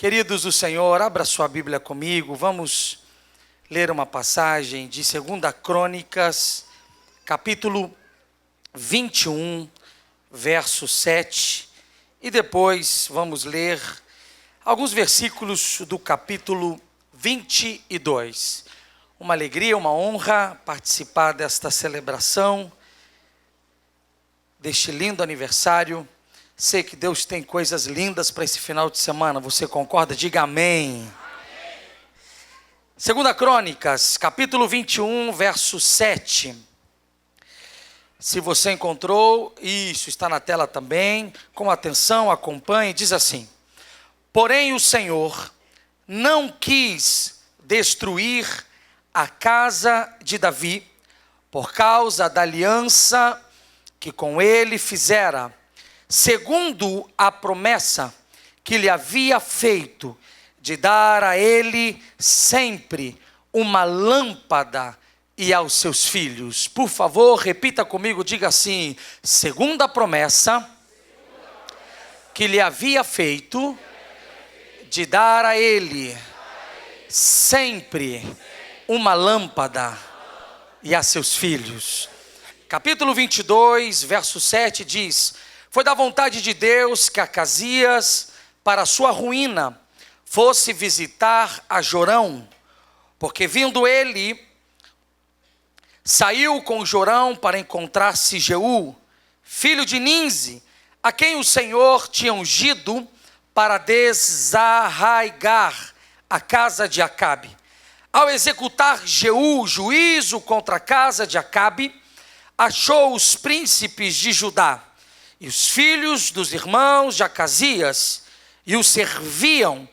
Queridos do Senhor, abra sua Bíblia comigo, vamos ler uma passagem de 2 Crônicas, capítulo 21, verso 7, e depois vamos ler alguns versículos do capítulo 22. Uma alegria, uma honra participar desta celebração, deste lindo aniversário. Sei que Deus tem coisas lindas para esse final de semana, você concorda? Diga amém. 2 Crônicas, capítulo 21, verso 7. Se você encontrou, isso está na tela também, com atenção, acompanhe, diz assim: porém o Senhor não quis destruir a casa de Davi, por causa da aliança que com ele fizera, segundo a promessa que lhe havia feito, de dar a ele sempre uma lâmpada e aos seus filhos. Por favor, repita comigo, diga assim: segundo a promessa que lhe havia feito, de dar a ele sempre uma lâmpada e a seus filhos. Capítulo 22, verso 7 diz: foi da vontade de Deus que Acasias, para sua ruína, fosse visitar a Jorão, porque vindo ele, saiu com Jorão para encontrar-se Jeú, filho de Ninzi, a quem o Senhor tinha ungido para desarraigar a casa de Acabe. Ao executar Jeú juízo contra a casa de Acabe, achou os príncipes de Judá e os filhos dos irmãos de Acasias, e os serviam,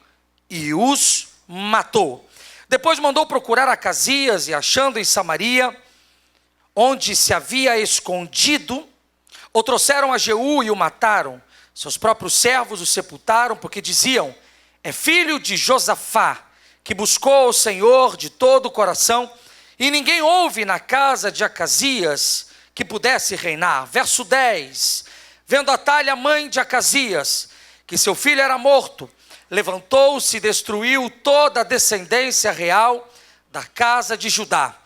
e os matou. Depois mandou procurar Acasias, e achando em Samaria, onde se havia escondido, o trouxeram a Jeú e o mataram. Seus próprios servos o sepultaram, porque diziam: é filho de Josafá, que buscou o Senhor de todo o coração, e ninguém houve na casa de Acasias que pudesse reinar. Verso 10, vendo Atalha, mãe de Acasias, que seu filho era morto, levantou-se e destruiu toda a descendência real da casa de Judá.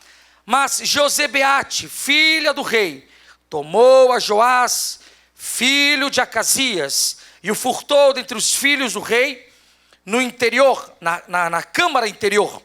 Mas Josebeate, filha do rei, tomou a Joás, filho de Acasias, e o furtou dentre os filhos do rei, no interior, na câmara interior,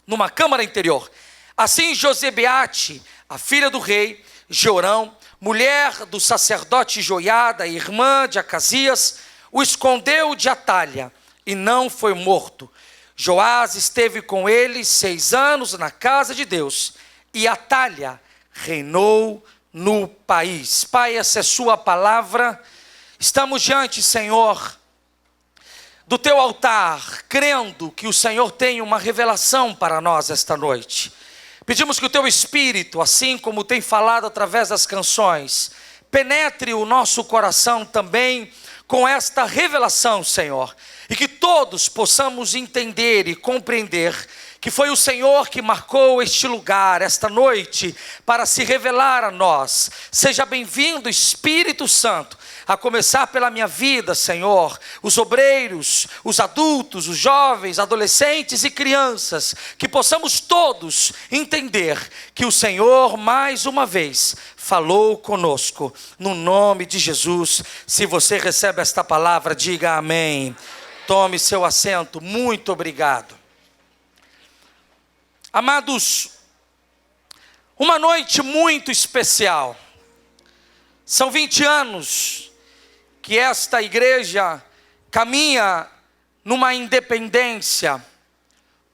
numa câmara interior. Assim Josebeate, a filha do rei, Jorão, mulher do sacerdote Joiada, irmã de Acasias, o escondeu de Atalha, e não foi morto. Joás esteve com ele 6 anos na casa de Deus, e Atalha reinou no país. Pai, essa é sua palavra. Estamos diante, Senhor, do teu altar, crendo que o Senhor tem uma revelação para nós esta noite. Pedimos que o teu Espírito, assim como tem falado através das canções, penetre o nosso coração também com esta revelação, Senhor, e que todos possamos entender e compreender que foi o Senhor que marcou este lugar, esta noite, para se revelar a nós. Seja bem-vindo, Espírito Santo, a começar pela minha vida, Senhor, os obreiros, os adultos, os jovens, adolescentes e crianças, que possamos todos entender que o Senhor, mais uma vez, falou conosco, no nome de Jesus. Se você recebe esta palavra, diga amém. Tome seu assento, muito obrigado. Amados, uma noite muito especial. São 20 anos que esta igreja caminha numa independência,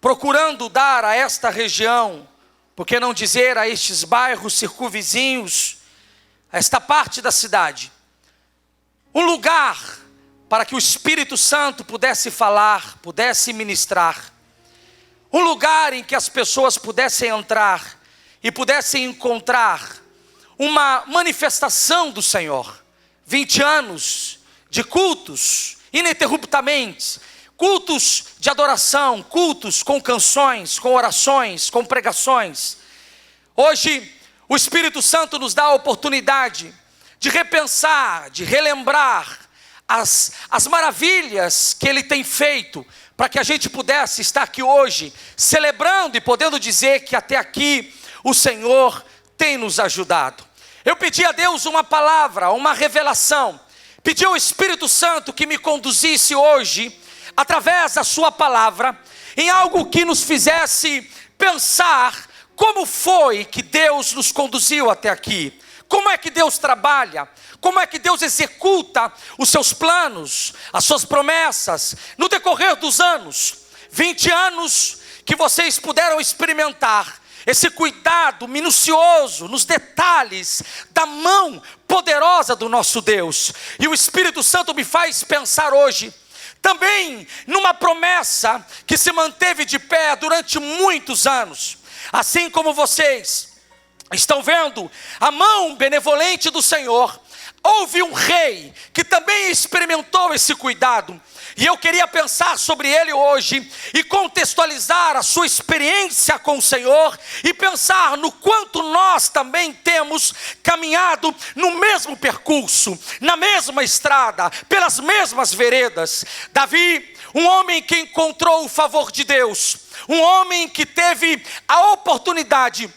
procurando dar a esta região, por que não dizer a estes bairros circunvizinhos, a esta parte da cidade, um lugar para que o Espírito Santo pudesse falar, pudesse ministrar, um lugar em que as pessoas pudessem entrar e pudessem encontrar uma manifestação do Senhor. 20 anos de cultos, ininterruptamente, cultos de adoração, cultos com canções, com orações, com pregações. Hoje, o Espírito Santo nos dá a oportunidade de repensar, de relembrar as maravilhas que Ele tem feito, para que a gente pudesse estar aqui hoje, celebrando e podendo dizer que até aqui o Senhor tem nos ajudado. Eu pedi a Deus uma palavra, uma revelação, pedi ao Espírito Santo que me conduzisse hoje, através da sua palavra, em algo que nos fizesse pensar como foi que Deus nos conduziu até aqui, como é que Deus trabalha, como é que Deus executa os seus planos, as suas promessas, no decorrer dos anos, 20 anos que vocês puderam experimentar, esse cuidado minucioso nos detalhes da mão poderosa do nosso Deus. E o Espírito Santo me faz pensar hoje, também numa promessa que se manteve de pé durante muitos anos. Assim como vocês estão vendo a mão benevolente do Senhor, houve um rei que também experimentou esse cuidado. E eu queria pensar sobre ele hoje e contextualizar a sua experiência com o Senhor e pensar no quanto nós também temos caminhado no mesmo percurso, na mesma estrada, pelas mesmas veredas. Davi, um homem que encontrou o favor de Deus, um homem que teve a oportunidade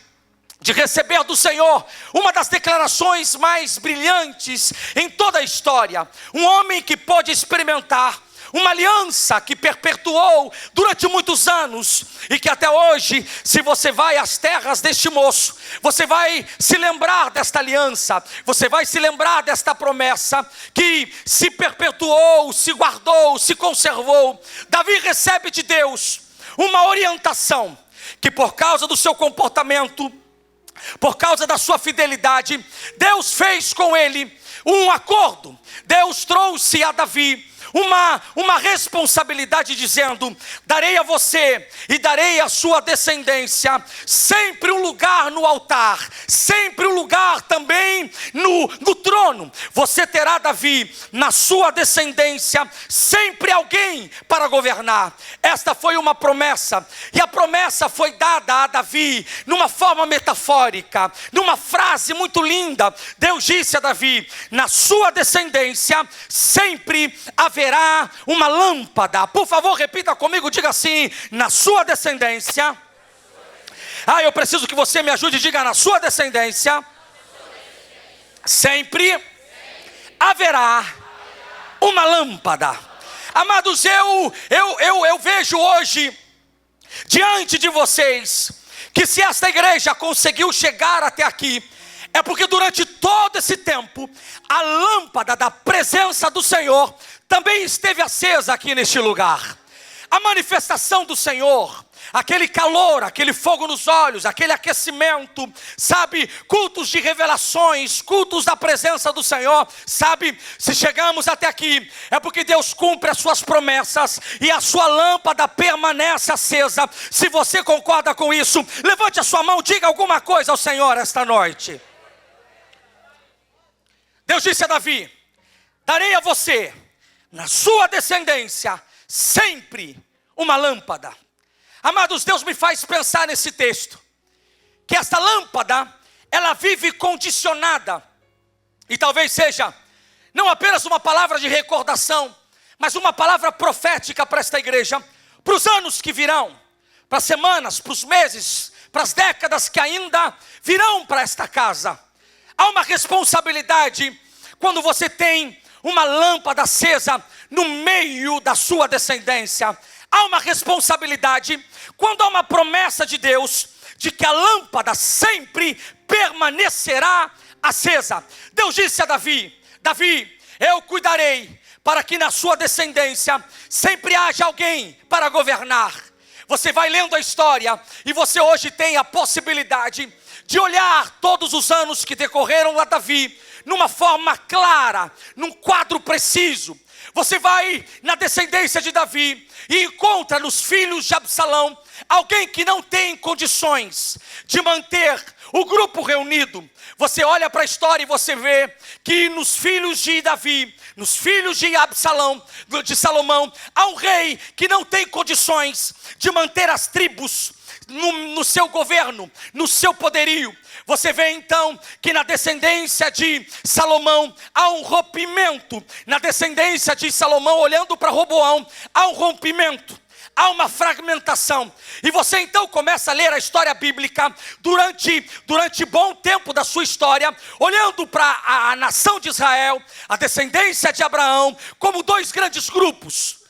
de receber do Senhor uma das declarações mais brilhantes em toda a história, um homem que pôde experimentar uma aliança que perpetuou durante muitos anos, e que até hoje, se você vai às terras deste moço, você vai se lembrar desta aliança, você vai se lembrar desta promessa, que se perpetuou, se guardou, se conservou. Davi recebe de Deus uma orientação, que por causa do seu comportamento, por causa da sua fidelidade, Deus fez com ele um acordo. Deus trouxe a Davi uma responsabilidade, dizendo: darei a você e darei à sua descendência sempre um lugar no altar, sempre um lugar também no trono. Você terá, Davi, na sua descendência sempre alguém para governar. Esta foi uma promessa, e a promessa foi dada a Davi numa forma metafórica, numa frase muito linda. Deus disse a Davi: na sua descendência sempre haverá uma lâmpada. Por favor, repita comigo, diga assim: na sua descendência. Eu preciso que você me ajude, diga: na sua descendência sempre haverá uma lâmpada. Amados, eu vejo hoje diante de vocês que se esta igreja conseguiu chegar até aqui, é porque durante todo esse tempo a lâmpada da presença do Senhor também esteve acesa aqui neste lugar. A manifestação do Senhor, aquele calor, aquele fogo nos olhos, aquele aquecimento, sabe, cultos de revelações, cultos da presença do Senhor, sabe, se chegamos até aqui, é porque Deus cumpre as suas promessas, e a sua lâmpada permanece acesa. Se você concorda com isso, levante a sua mão, diga alguma coisa ao Senhor esta noite. Deus disse a Davi: darei a você, na sua descendência, sempre uma lâmpada. Amados, Deus me faz pensar nesse texto, que esta lâmpada, ela vive condicionada, e talvez seja não apenas uma palavra de recordação, mas uma palavra profética para esta igreja, para os anos que virão, para as semanas, para os meses, para as décadas que ainda virão para esta casa. Há uma responsabilidade quando você tem uma lâmpada acesa no meio da sua descendência. Há uma responsabilidade quando há uma promessa de Deus de que a lâmpada sempre permanecerá acesa. Deus disse a Davi: Davi, eu cuidarei para que na sua descendência sempre haja alguém para governar. Você vai lendo a história e você hoje tem a possibilidade de olhar todos os anos que decorreram a Davi numa forma clara, num quadro preciso. Você vai na descendência de Davi e encontra nos filhos de Absalão alguém que não tem condições de manter o grupo reunido. Você olha para a história e você vê que nos filhos de Davi, nos filhos de Absalão, de Salomão, há um rei que não tem condições de manter as tribos, no seu governo, no seu poderio. Você vê então que na descendência de Salomão há um rompimento. Na descendência de Salomão, olhando para Roboão, há um rompimento. Há uma fragmentação. E você então começa a ler a história bíblica durante bom tempo da sua história, olhando para a nação de Israel, a descendência de Abraão, como dois grandes grupos.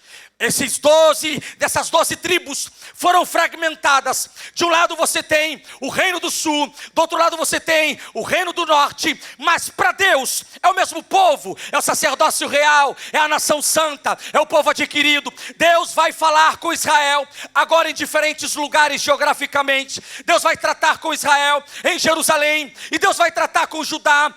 Dessas 12 tribos foram fragmentadas. De um lado você tem o reino do sul, do outro lado você tem o reino do norte. Mas para Deus é o mesmo povo, é o sacerdócio real, é a nação santa, é o povo adquirido. Deus vai falar com Israel agora em diferentes lugares geograficamente. Deus vai tratar com Israel em Jerusalém, e Deus vai tratar com Judá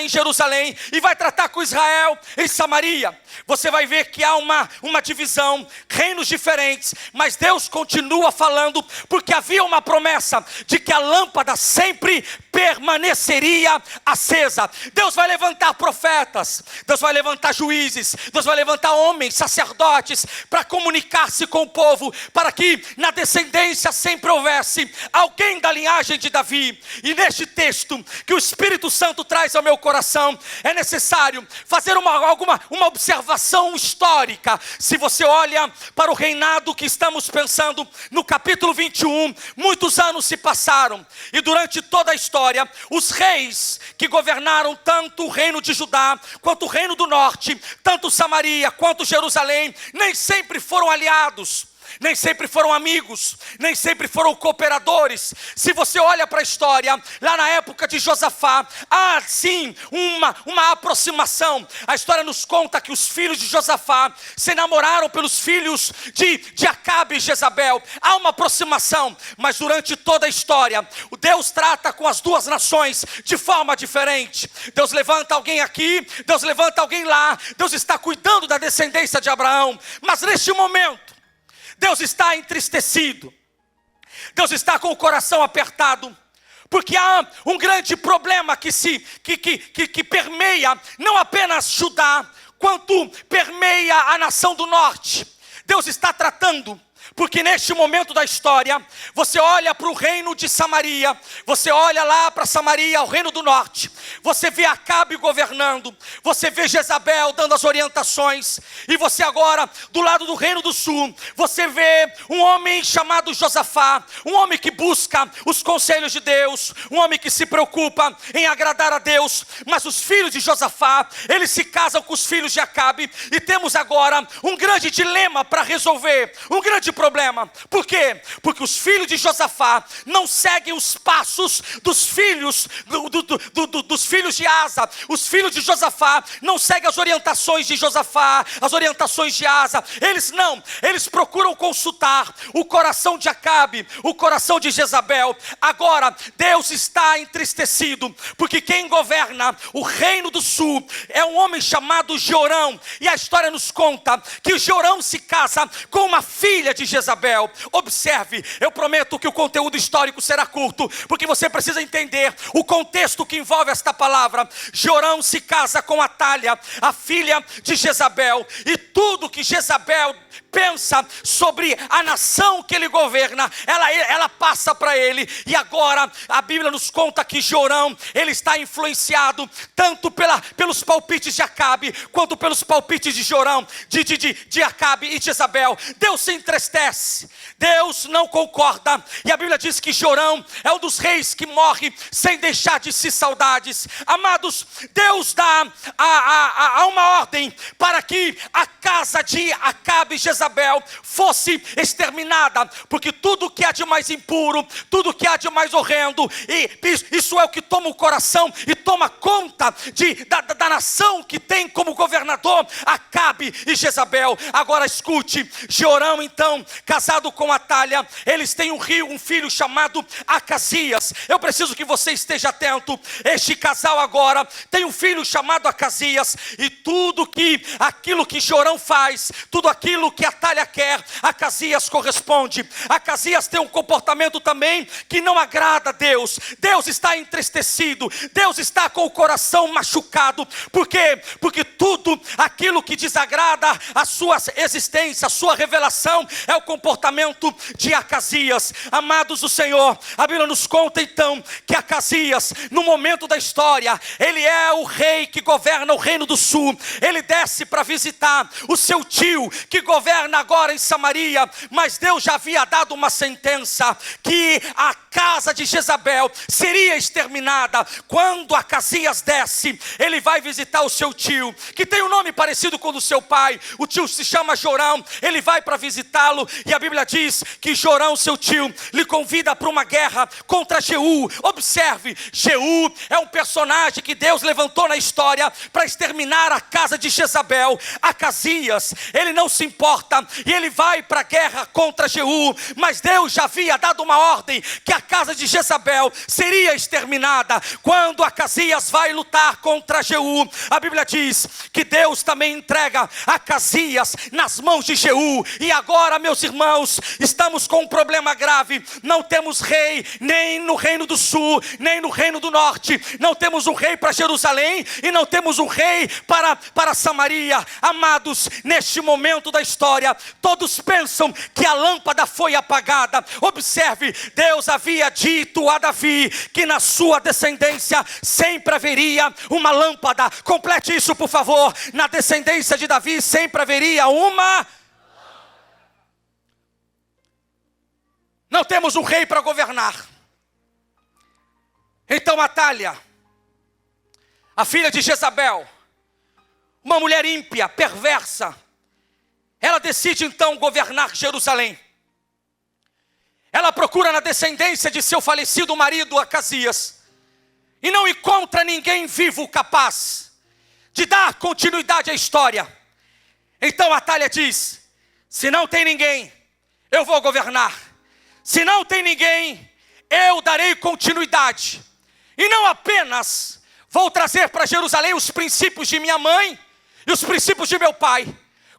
em Jerusalém, e vai tratar com Israel em Samaria. Você vai ver que há uma divisão, reinos diferentes, mas Deus continua falando, porque havia uma promessa de que a lâmpada sempre permaneceria acesa. Deus vai levantar profetas, Deus vai levantar juízes, Deus vai levantar homens, sacerdotes, para comunicar-se com o povo, para que na descendência sempre houvesse alguém da linhagem de Davi. E neste texto que o Espírito Santo traz ao meu coração, é necessário fazer uma observação histórica. Se você olha para o reinado que estamos pensando no capítulo 21, muitos anos se passaram, e durante toda a história, os reis que governaram tanto o reino de Judá, quanto o reino do norte, tanto Samaria, quanto Jerusalém, nem sempre foram aliados, nem sempre foram amigos, nem sempre foram cooperadores. Se você olha para a história, lá na época de Josafá, há sim uma aproximação. A história nos conta que os filhos de Josafá se enamoraram pelos filhos de Acabe e Jezabel. Há uma aproximação, mas durante toda a história, Deus trata com as duas nações de forma diferente. Deus levanta alguém aqui, Deus levanta alguém lá. Deus está cuidando da descendência de Abraão, mas neste momento Deus está entristecido, Deus está com o coração apertado, porque há um grande problema que permeia não apenas Judá, quanto permeia a nação do norte. Deus está tratando, porque neste momento da história, você olha para o reino de Samaria, você olha lá para Samaria, o reino do norte, você vê Acabe governando, você vê Jezabel dando as orientações, e você agora, do lado do reino do sul, você vê um homem chamado Josafá, um homem que busca os conselhos de Deus, um homem que se preocupa em agradar a Deus. Mas os filhos de Josafá, eles se casam com os filhos de Acabe, e temos agora um grande dilema para resolver, um grande problema. Por quê? Porque os filhos de Josafá não seguem os passos dos filhos dos filhos de Asa. Os filhos de Josafá não seguem as orientações de Josafá, as orientações de Asa. Eles procuram consultar o coração de Acabe, o coração de Jezabel. Agora Deus está entristecido, porque quem governa o reino do sul é um homem chamado Jorão, e a história nos conta que Jorão se casa com uma filha de Jezabel. Observe, eu prometo que o conteúdo histórico será curto, porque você precisa entender o contexto que envolve esta palavra. Jorão se casa com Atália, a filha de Jezabel, e tudo que Jezabel pensa sobre a nação que ele governa, ela passa para ele. E agora a Bíblia nos conta que Jorão, ele está influenciado tanto pelos palpites de Acabe, quanto pelos palpites de Jorão, de Acabe e de Jezabel. Deus se entristece, Deus não concorda, e a Bíblia diz que Jorão é um dos reis que morre sem deixar de si saudades. Amados, Deus dá uma ordem para que a casa de Acabe e Jezabel fosse exterminada, porque tudo que há de mais impuro, tudo que há de mais horrendo, e isso é o que toma o coração e toma conta da nação que tem como governador Acabe e Jezabel. Agora escute, Jorão então, casado com Atália, eles têm um filho chamado Acasias. Eu preciso que você esteja atento. Este casal agora tem um filho chamado Acasias, e aquilo que Jorão faz, tudo aquilo que Atália quer, Acasias corresponde. Acasias tem um comportamento também que não agrada a Deus. Deus está entristecido, Deus está com o coração machucado. Por quê? Porque tudo aquilo que desagrada a sua existência, a sua revelação, é o comportamento de Acasias. Amados do Senhor, a Bíblia nos conta então que Acasias, no momento da história, ele é o rei que governa o reino do sul. Ele desce para visitar o seu tio que governa agora em Samaria, mas Deus já havia dado uma sentença que a casa de Jezabel seria exterminada. Quando Acasias desce, ele vai visitar o seu tio, que tem um nome parecido com o do seu pai. O tio se chama Jorão. Ele vai para visitá-lo e a Bíblia diz que Jorão, seu tio, lhe convida para uma guerra contra Jeú. Observe, Jeú é um personagem que Deus levantou na história para exterminar a casa de Jezabel. Acasias, ele não se importa e ele vai para a guerra contra Jeú, mas Deus já havia dado uma ordem que a casa de Jezabel seria exterminada. Quando Acasias vai lutar contra Jeú, a Bíblia diz que Deus também entrega Acasias nas mãos de Jeú. E agora, meus irmãos, estamos com um problema grave. Não temos rei nem no reino do sul, nem no reino do norte. Não temos um rei para Jerusalém e não temos um rei para Samaria. Amados, neste momento da história, todos pensam que a lâmpada foi apagada. Observe, Deus havia dito a Davi que na sua descendência sempre haveria uma lâmpada. Complete isso, por favor. Na descendência de Davi sempre haveria uma. Não temos um rei para governar. Então Atália, a filha de Jezabel, uma mulher ímpia, perversa, ela decide então governar Jerusalém. Ela procura na descendência de seu falecido marido Acasias e não encontra ninguém vivo capaz de dar continuidade à história. Então Atália diz: se não tem ninguém, eu vou governar. Se não tem ninguém, eu darei continuidade. E não apenas vou trazer para Jerusalém os princípios de minha mãe e os princípios de meu pai,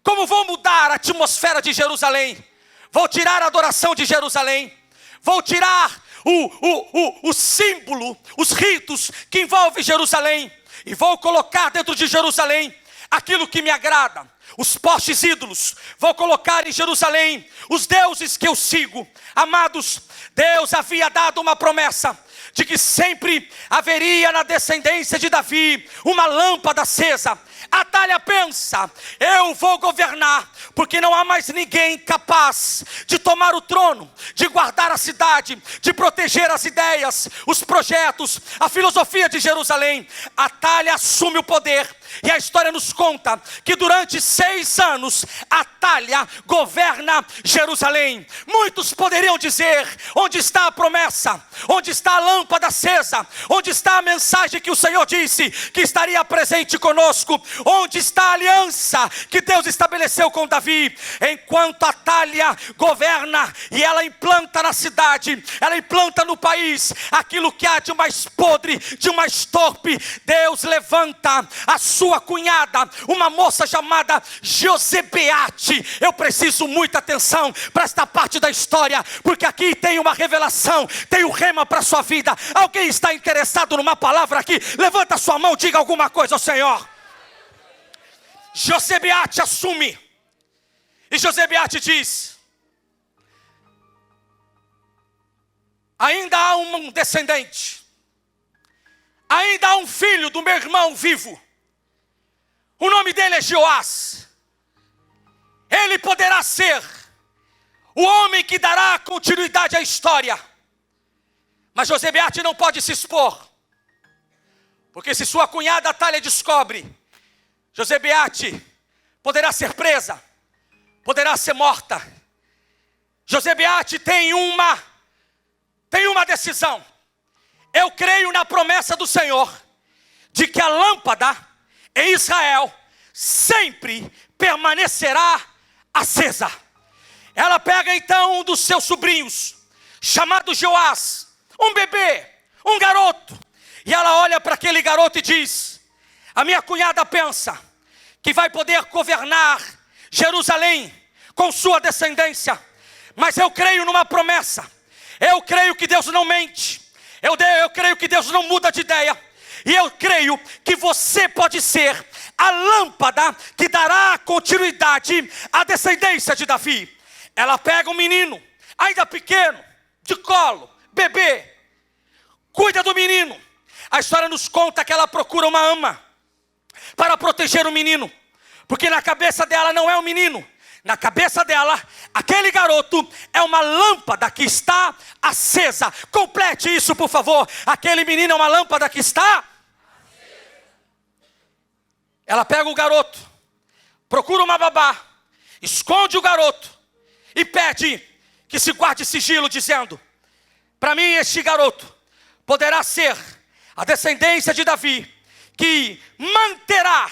como vou mudar a atmosfera de Jerusalém. Vou tirar a adoração de Jerusalém. Vou tirar o símbolo, os ritos que envolvem Jerusalém. E vou colocar dentro de Jerusalém aquilo que me agrada. Os postes ídolos, vou colocar em Jerusalém os deuses que eu sigo. Amados, Deus havia dado uma promessa de que sempre haveria na descendência de Davi uma lâmpada acesa. Atália pensa: eu vou governar, porque não há mais ninguém capaz de tomar o trono, de guardar a cidade, de proteger as ideias, os projetos, a filosofia de Jerusalém. Atália assume o poder. E a história nos conta que durante 6 anos Atália governa Jerusalém. Muitos poderiam dizer: onde está a promessa? Onde está a lâmpada acesa? Onde está a mensagem que o Senhor disse que estaria presente conosco? Onde está a aliança que Deus estabeleceu com Davi? Enquanto Atália governa e ela implanta na cidade, ela implanta no país aquilo que há de mais podre, de mais torpe, Deus levanta a sua cunhada, uma moça chamada Josebeate. Eu preciso muita atenção para esta parte da história, porque aqui tem uma revelação, tem um rema para a sua vida. Alguém está interessado numa palavra aqui? Levanta a sua mão, diga alguma coisa ao Senhor. Josebeate assume, e Josebeate diz: ainda há um descendente, ainda há um filho do meu irmão vivo. O nome dele é Joás. Ele poderá ser o homem que dará continuidade à história. Mas Josebeate não pode se expor, porque se sua cunhada Atália descobre, Josebeate poderá ser presa, poderá ser morta. Josebeate tem uma decisão. Eu creio na promessa do Senhor de que a lâmpada em Israel sempre permanecerá acesa. Ela pega então um dos seus sobrinhos, chamado Joás, um bebê, um garoto, e ela olha para aquele garoto e diz: a minha cunhada pensa que vai poder governar Jerusalém com sua descendência, mas eu creio numa promessa. Eu creio que Deus não mente. Eu creio que Deus não muda de ideia. E eu creio que você pode ser a lâmpada que dará continuidade à descendência de Davi. ela pega um menino, ainda pequeno, de colo, bebê, cuida do menino. A história nos conta que ela procura uma ama para proteger o menino, porque na cabeça dela não é um menino. Na cabeça dela, aquele garoto é uma lâmpada que está acesa. Complete isso, por favor. Aquele menino é uma lâmpada que está acesa. Ela pega o garoto, procura uma babá, esconde o garoto e pede que se guarde sigilo, dizendo: para mim este garoto poderá ser a descendência de Davi, que manterá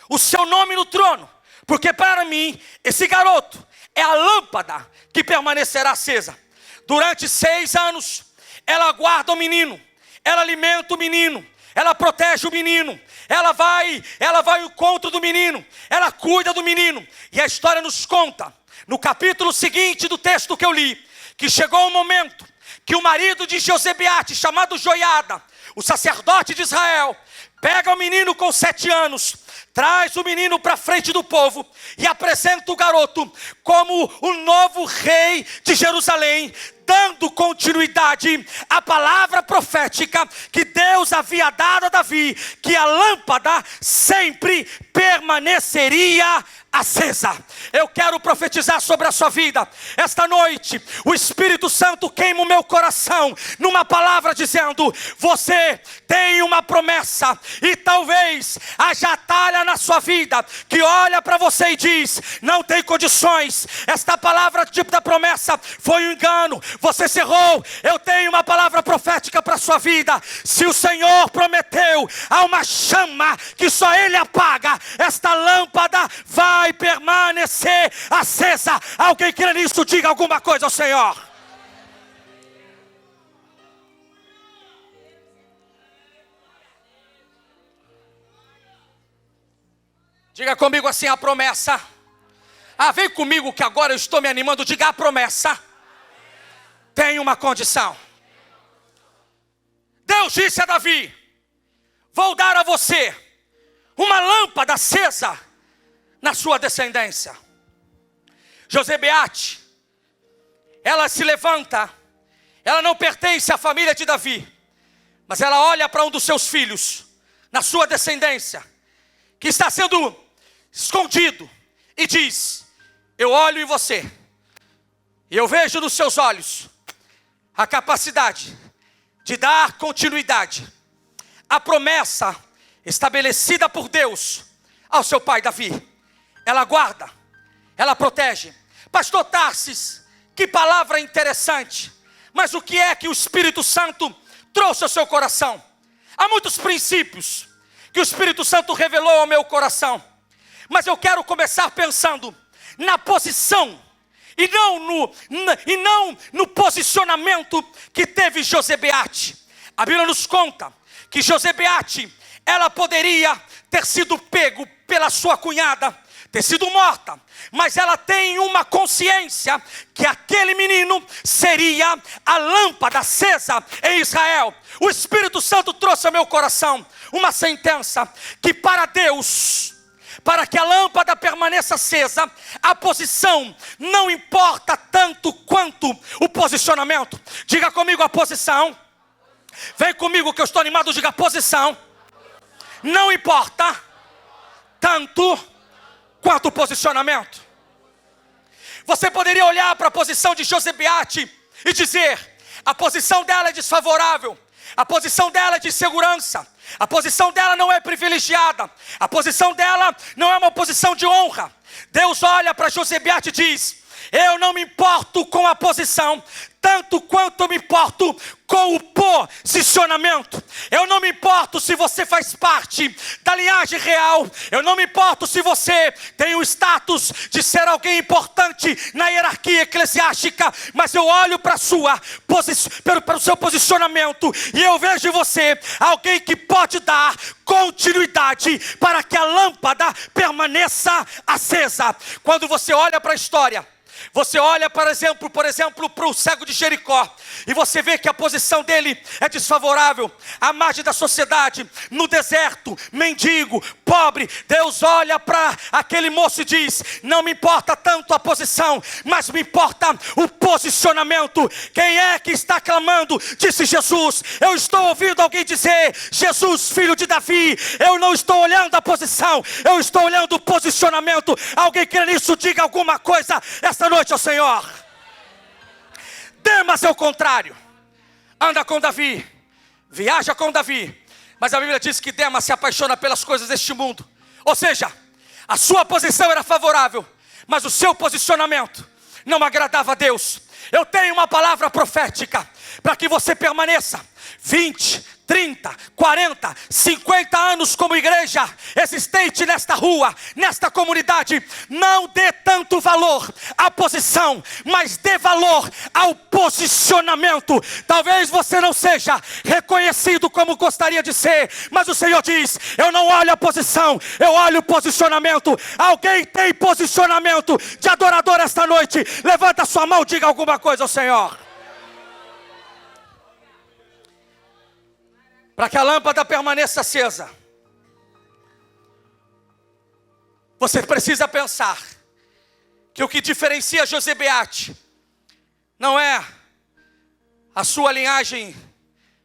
o seu nome no trono, porque para mim esse garoto é a lâmpada que permanecerá acesa. Durante 6 anos ela guarda o menino, ela alimenta o menino, ela protege o menino, ela vai ao encontro do menino, ela cuida do menino. E a história nos conta, no capítulo seguinte do texto que eu li, que chegou o momento que o marido de Josebeate, chamado Joiada, o sacerdote de Israel, pega o menino com 7 anos, traz o menino para frente do povo e apresenta o garoto como o novo rei de Jerusalém, dando continuidade à palavra profética que Deus havia dado a Davi, que a lâmpada sempre permaneceria acesa. Eu quero profetizar sobre a sua vida. Esta noite, o Espírito Santo queima o meu coração numa palavra dizendo: você tem uma promessa, e talvez haja atalha na sua vida que olha para você e diz: não tem condições, esta palavra tipo da promessa foi um engano, você se errou. Eu tenho uma palavra profética para a sua vida. Se o Senhor prometeu, há uma chama que só Ele apaga, esta lâmpada vai permanecer acesa. Alguém crê nisso? Diga alguma coisa ao Senhor. Diga comigo assim: a promessa. Vem comigo que agora eu estou me animando. Diga: a promessa tem uma condição. Deus disse a Davi: vou dar a você uma lâmpada acesa na sua descendência. Josebeate, ela se levanta, ela não pertence à família de Davi, mas ela olha para um dos seus filhos, na sua descendência, que está sendo escondido, e diz: eu olho em você, e eu vejo nos seus olhos a capacidade de dar continuidade à promessa estabelecida por Deus ao seu pai Davi. Ela guarda, ela protege. Pastor Tarsis, que palavra interessante. Mas o que é que o Espírito Santo trouxe ao seu coração? Há muitos princípios que o Espírito Santo revelou ao meu coração, mas eu quero começar pensando na posição e não no posicionamento que teve Josebeate. A Bíblia nos conta que Josebeate, ela poderia ter sido pego pela sua cunhada, ter sido morta, mas ela tem uma consciência que aquele menino seria a lâmpada acesa em Israel. O Espírito Santo trouxe ao meu coração uma sentença que para Deus, para que a lâmpada permaneça acesa, a posição não importa tanto quanto o posicionamento. Diga comigo: a posição. Vem comigo que eu estou animado. Diga: a posição não importa tanto quanto o posicionamento. Você poderia olhar para a posição de Josebeate e dizer: a posição dela é desfavorável, a posição dela é de segurança, a posição dela não é privilegiada, a posição dela não é uma posição de honra. Deus olha para Josebeate e diz: eu não me importo com a posição, tanto quanto eu me importo com o posicionamento. Eu não me importo se você faz parte da linhagem real, eu não me importo se você tem o status de ser alguém importante na hierarquia eclesiástica, mas eu olho para o seu posicionamento e eu vejo em você alguém que pode dar continuidade para que a lâmpada permaneça acesa. Quando você olha para a história, Você olha, por exemplo, para o cego de Jericó, e você vê que a posição dele é desfavorável, à margem da sociedade, no deserto, mendigo, pobre. Deus olha para aquele moço e diz: não me importa tanto a posição, mas me importa o posicionamento. Quem é que está clamando? Disse Jesus. Eu estou ouvindo alguém dizer: Jesus, filho de Davi. Eu não estou olhando a posição, eu estou olhando o posicionamento. Alguém crê nisso? Diga alguma coisa esta noite ao Senhor. Demas é o contrário, anda com Davi, viaja com Davi, mas a Bíblia diz que Demas se apaixona pelas coisas deste mundo. Ou seja, a sua posição era favorável, mas o seu posicionamento não agradava a Deus. Eu tenho uma palavra profética para que você permaneça 20, 30, 40, 50 anos como igreja existente nesta rua, nesta comunidade. Não dê tanto valor à posição, mas dê valor ao posicionamento. Talvez você não seja reconhecido como gostaria de ser, mas o Senhor diz: eu não olho a posição, eu olho o posicionamento. Alguém tem posicionamento de adorador esta noite? Levanta a sua mão, diga alguma coisa ao Senhor. Para que a lâmpada permaneça acesa, você precisa pensar que o que diferencia Josebeate não é a sua linhagem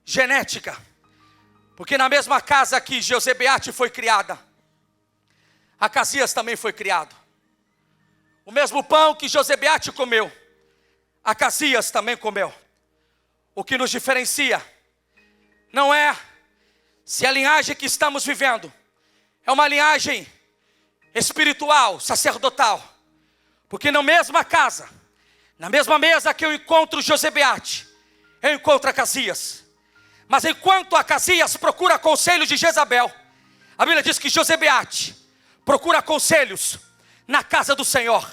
genética, porque na mesma casa que Josebeate foi criada, Acasias também foi criado. O mesmo pão que Josebeate comeu, Acasias também comeu. O que nos diferencia não é se a linhagem que estamos vivendo é uma linhagem espiritual, sacerdotal, porque na mesma casa, na mesma mesa que eu encontro Josebeate, eu encontro Acasias. Mas enquanto Acasias procura conselhos de Jezabel, a Bíblia diz que Josebeate procura conselhos na casa do Senhor.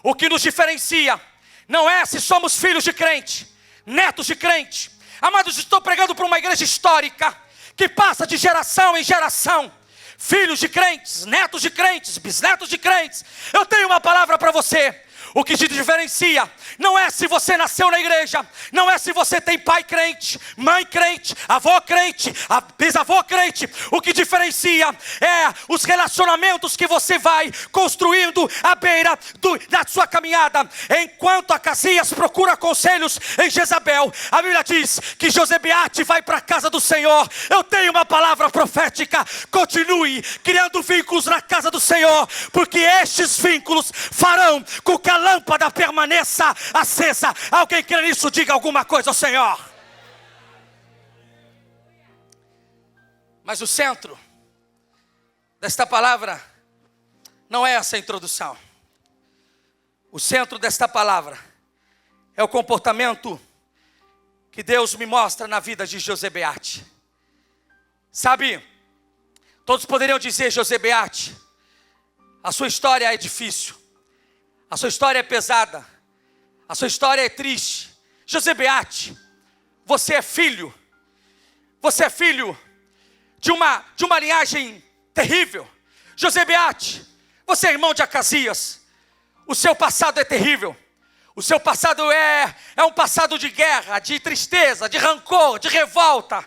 O que nos diferencia não é se somos filhos de crente, netos de crente. Amados, estou pregando para uma igreja histórica que passa de geração em geração. Filhos de crentes, netos de crentes, bisnetos de crentes. Eu tenho uma palavra para você. O que te diferencia não é se você nasceu na igreja, não é se você tem pai crente, mãe crente, avó crente, bisavó crente. O que diferencia é os relacionamentos que você vai construindo à beira da sua caminhada. Enquanto Acasias procura conselhos em Jezabel, a Bíblia diz que Josebeate vai para a casa do Senhor. Eu tenho uma palavra profética: continue criando vínculos na casa do Senhor, porque estes vínculos farão com que a lâmpada permaneça acesa. Alguém crê nisso? Diga alguma coisa ao Senhor. Mas o centro desta palavra não é essa introdução. O centro desta palavra é o comportamento que Deus me mostra na vida de Josebeate. Sabe, todos poderiam dizer: Josebeate, a sua história é difícil, a sua história é pesada, a sua história é triste. Josebeate, você é filho de uma linhagem terrível. Josebeate, você é irmão de Acasias. O seu passado é terrível. O seu passado é um passado de guerra, de tristeza, de rancor, de revolta.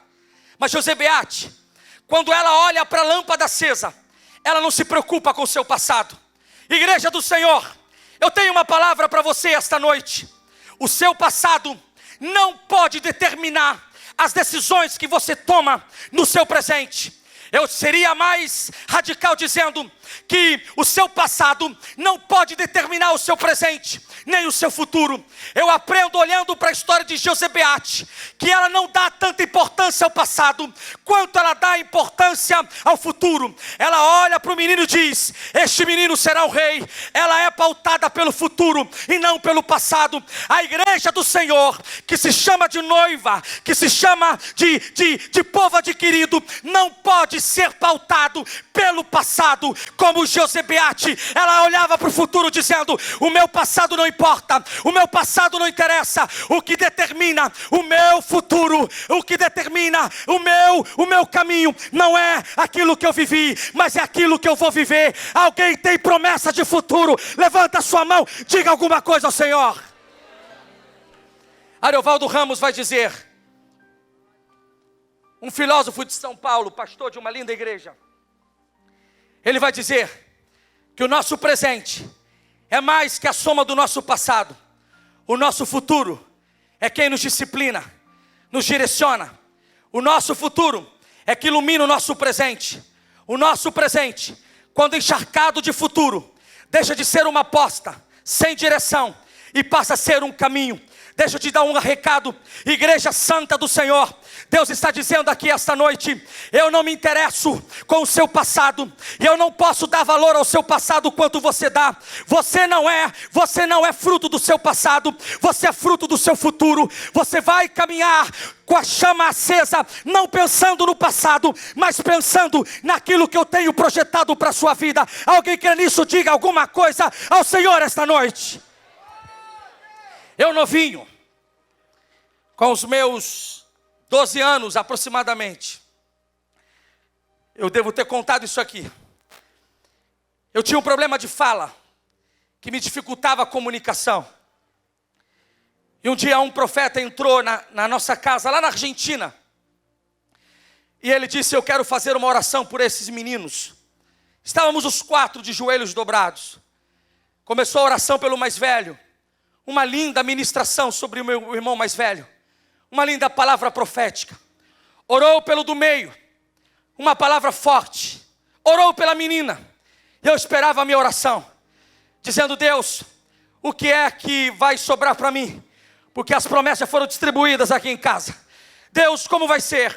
Mas Josebeate, quando ela olha para a lâmpada acesa, ela não se preocupa com o seu passado. Igreja do Senhor, eu tenho uma palavra para você esta noite. O seu passado não pode determinar as decisões que você toma no seu presente. Eu seria mais radical dizendo que o seu passado não pode determinar o seu presente, nem o seu futuro. Eu aprendo olhando para a história de Josebeate, que ela não dá tanta importância ao passado, quanto ela dá importância ao futuro. Ela olha para o menino e diz: este menino será o rei. Ela é pautada pelo futuro e não pelo passado. A igreja do Senhor, que se chama de noiva, que se chama de povo adquirido, não pode ser pautado pelo passado. como Josebeate, ela olhava para o futuro dizendo: o meu passado não importa, o meu passado não interessa, o que determina o meu futuro, o que determina o meu caminho, não é aquilo que eu vivi, mas é aquilo que eu vou viver. Alguém tem promessa de futuro? Levanta a sua mão, diga alguma coisa ao Senhor. Ariovaldo Ramos vai dizer, um filósofo de São Paulo, pastor de uma linda igreja, ele vai dizer que o nosso presente é mais que a soma do nosso passado. O nosso futuro é quem nos disciplina, nos direciona. O nosso futuro é que ilumina o nosso presente. O nosso presente, quando encharcado de futuro, deixa de ser uma aposta sem direção e passa a ser um caminho. Deixa eu te dar um recado, Igreja Santa do Senhor. Deus está dizendo aqui esta noite: eu não me interesso com o seu passado, e eu não posso dar valor ao seu passado quanto você dá. Você não é fruto do seu passado, você é fruto do seu futuro. Você vai caminhar com a chama acesa, não pensando no passado, mas pensando naquilo que eu tenho projetado para a sua vida. Alguém quer nisso? Diga alguma coisa ao Senhor esta noite. Eu novinho, com os meus 12 anos aproximadamente, eu devo ter contado isso aqui. Eu tinha um problema de fala, que me dificultava a comunicação. E um dia um profeta entrou na nossa casa, lá na Argentina. E ele disse: eu quero fazer uma oração por esses meninos. Estávamos os 4 de joelhos dobrados. Começou a oração pelo mais velho. Uma linda ministração sobre o meu irmão mais velho. Uma linda palavra profética. Orou pelo do meio. Uma palavra forte. Orou pela menina. Eu esperava a minha oração, dizendo: Deus, o que é que vai sobrar para mim? Porque as promessas foram distribuídas aqui em casa. Deus, como vai ser?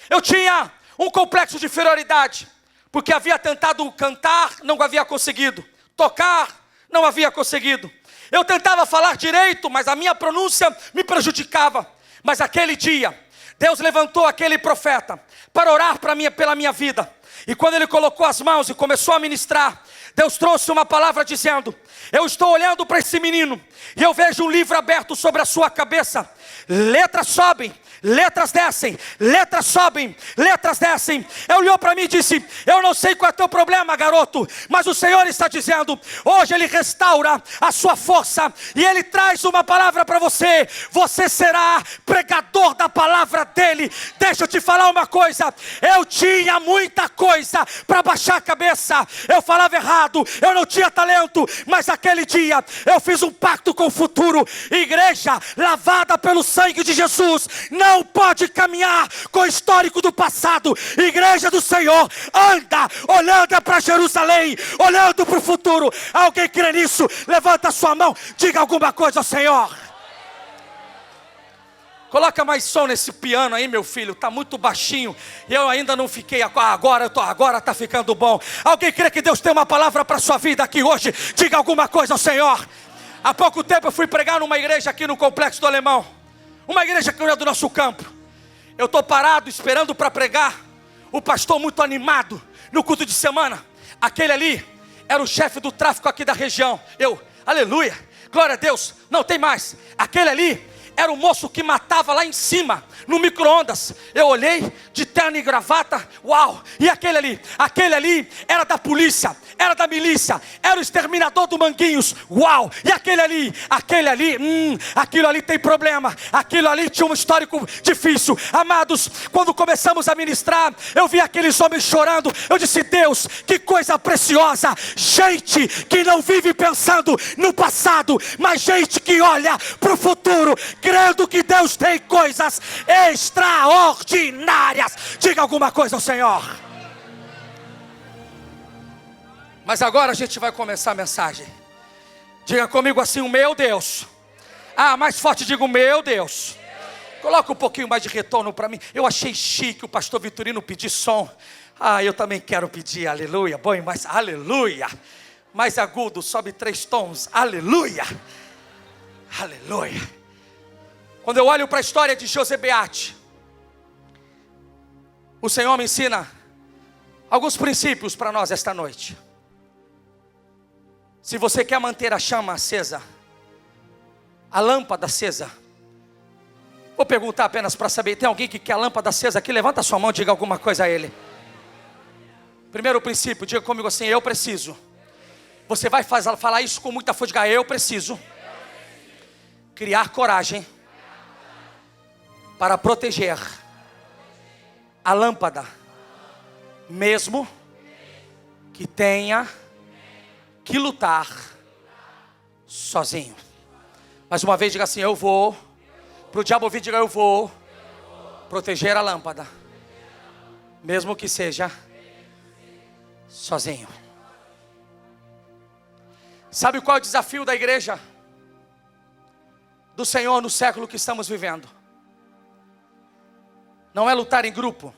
Eu tinha um complexo de inferioridade, porque havia tentado cantar, não havia conseguido. Tocar, não havia conseguido. Eu tentava falar direito, mas a minha pronúncia me prejudicava. Mas aquele dia, Deus levantou aquele profeta para orar pela minha vida. E quando ele colocou as mãos e começou a ministrar, Deus trouxe uma palavra dizendo: eu estou olhando para esse menino e eu vejo um livro aberto sobre a sua cabeça. Letras sobem, letras descem, letras sobem, letras descem. Ele olhou para mim e disse: eu não sei qual é o teu problema, garoto, mas o Senhor está dizendo, hoje Ele restaura a sua força, e Ele traz uma palavra para você. Você será pregador da palavra dEle. Deixa eu te falar uma coisa, eu tinha muita coisa para baixar a cabeça, eu falava errado, eu não tinha talento, mas aquele dia eu fiz um pacto com o futuro. Igreja lavada pelo sangue de Jesus não pode caminhar com o histórico do passado. Igreja do Senhor anda olhando para Jerusalém, olhando para o futuro. Alguém crê nisso? Levanta a sua mão, diga alguma coisa ao Senhor. Coloca mais som nesse piano aí, meu filho, está muito baixinho. Eu ainda não fiquei, agora está ficando bom. Alguém crê que Deus tem uma palavra para a sua vida aqui hoje? Diga alguma coisa ao Senhor. Há pouco tempo eu fui pregar numa igreja aqui no Complexo do Alemão. Uma igreja que não é do nosso campo. Eu estou parado esperando para pregar. O pastor muito animado no culto de semana. Aquele ali era o chefe do tráfico aqui da região. Aleluia, glória a Deus, não tem mais. Aquele ali era o moço que matava lá em cima, no micro-ondas. Eu olhei, de terno e gravata, uau. E aquele ali era da polícia, era da milícia, era o exterminador do Manguinhos, uau. E aquilo ali tem problema. Aquilo ali tinha um histórico difícil. Amados, quando começamos a ministrar, eu vi aqueles homens chorando. Eu disse: Deus, que coisa preciosa. Gente que não vive pensando no passado, mas gente que olha para o futuro, crendo que Deus tem coisas extraordinárias. Diga alguma coisa ao Senhor. Mas agora a gente vai começar a mensagem. Diga comigo assim: o meu Deus. Mais forte, diga: o meu Deus. Coloca um pouquinho mais de retorno para mim. Eu achei chique o pastor Vitorino pedir som. Eu também quero pedir, aleluia. Bom, mas aleluia. Mais agudo, sobe 3 tons, aleluia. Aleluia. Quando eu olho para a história de Josebeate, o Senhor me ensina alguns princípios para nós esta noite. Se você quer manter a chama acesa, a lâmpada acesa, vou perguntar apenas para saber, tem alguém que quer a lâmpada acesa aqui? Levanta a sua mão e diga alguma coisa a ele. Primeiro princípio, diga comigo assim: eu preciso. Você vai falar isso com muita força, diga: eu preciso criar coragem para proteger a lâmpada, mesmo que tenha que lutar sozinho. Mais uma vez, diga assim: eu vou. Para o diabo ouvir, diga: eu vou proteger a lâmpada, mesmo que seja sozinho. Sabe qual é o desafio da igreja do Senhor no século que estamos vivendo? Não é lutar em grupo,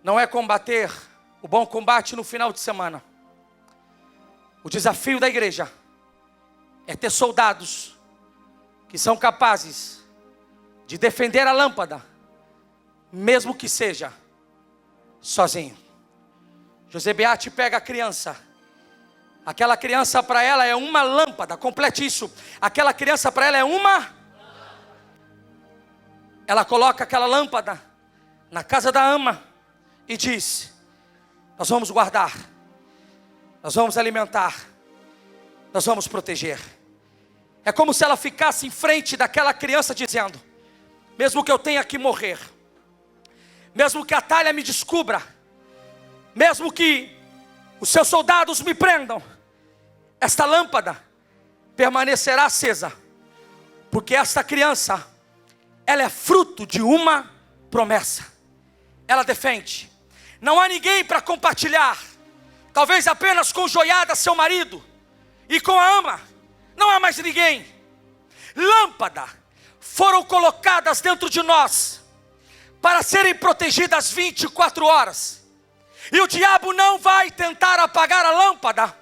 não é combater o bom combate no final de semana. O desafio da igreja é ter soldados que são capazes de defender a lâmpada, mesmo que seja sozinho. José Beate pega a criança. Aquela criança para ela é uma lâmpada. Complete isso. Aquela criança para ela é uma. Ela coloca aquela lâmpada na casa da ama e diz: nós vamos guardar, nós vamos alimentar, nós vamos proteger. É como se ela ficasse em frente daquela criança dizendo: mesmo que eu tenha que morrer, mesmo que a Talha me descubra, mesmo que os seus soldados me prendam, esta lâmpada permanecerá acesa, porque esta criança, ela é fruto de uma promessa. Ela defende. Não há ninguém para compartilhar, talvez apenas com Joiada, seu marido, e com a ama. Não há mais ninguém. Lâmpada foram colocadas dentro de nós para serem protegidas 24 horas. E o diabo não vai tentar apagar a lâmpada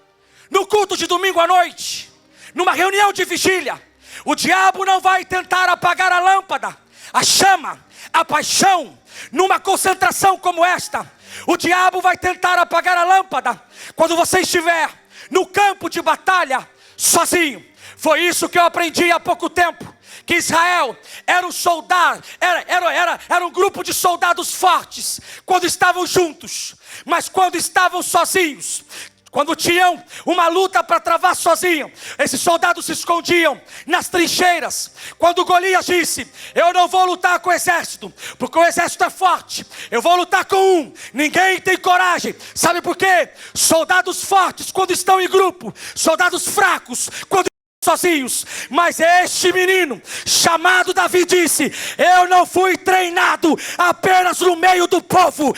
no culto de domingo à noite, numa reunião de vigília. O diabo não vai tentar apagar a lâmpada, a chama, a paixão, numa concentração como esta. O diabo vai tentar apagar a lâmpada quando você estiver no campo de batalha sozinho. Foi isso que eu aprendi há pouco tempo, que Israel era um soldado, era um grupo de soldados fortes quando estavam juntos, mas quando estavam sozinhos, quando tinham uma luta para travar sozinho, esses soldados se escondiam nas trincheiras. Quando Golias disse: eu não vou lutar com o exército, porque o exército é forte, eu vou lutar com um, ninguém tem coragem. Sabe por quê? Soldados fortes quando estão em grupo, soldados fracos quando sozinhos. Mas este menino chamado Davi disse: eu não fui treinado apenas no meio do povo,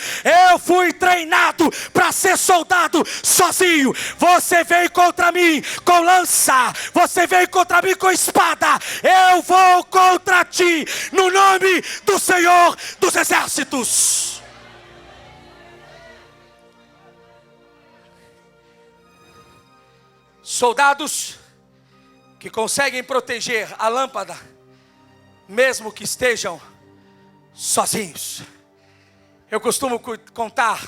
eu fui treinado para ser soldado sozinho. Você veio contra mim com lança, você veio contra mim com espada, eu vou contra ti no nome do Senhor dos Exércitos. Soldados que conseguem proteger a lâmpada, mesmo que estejam sozinhos. Eu costumo contar,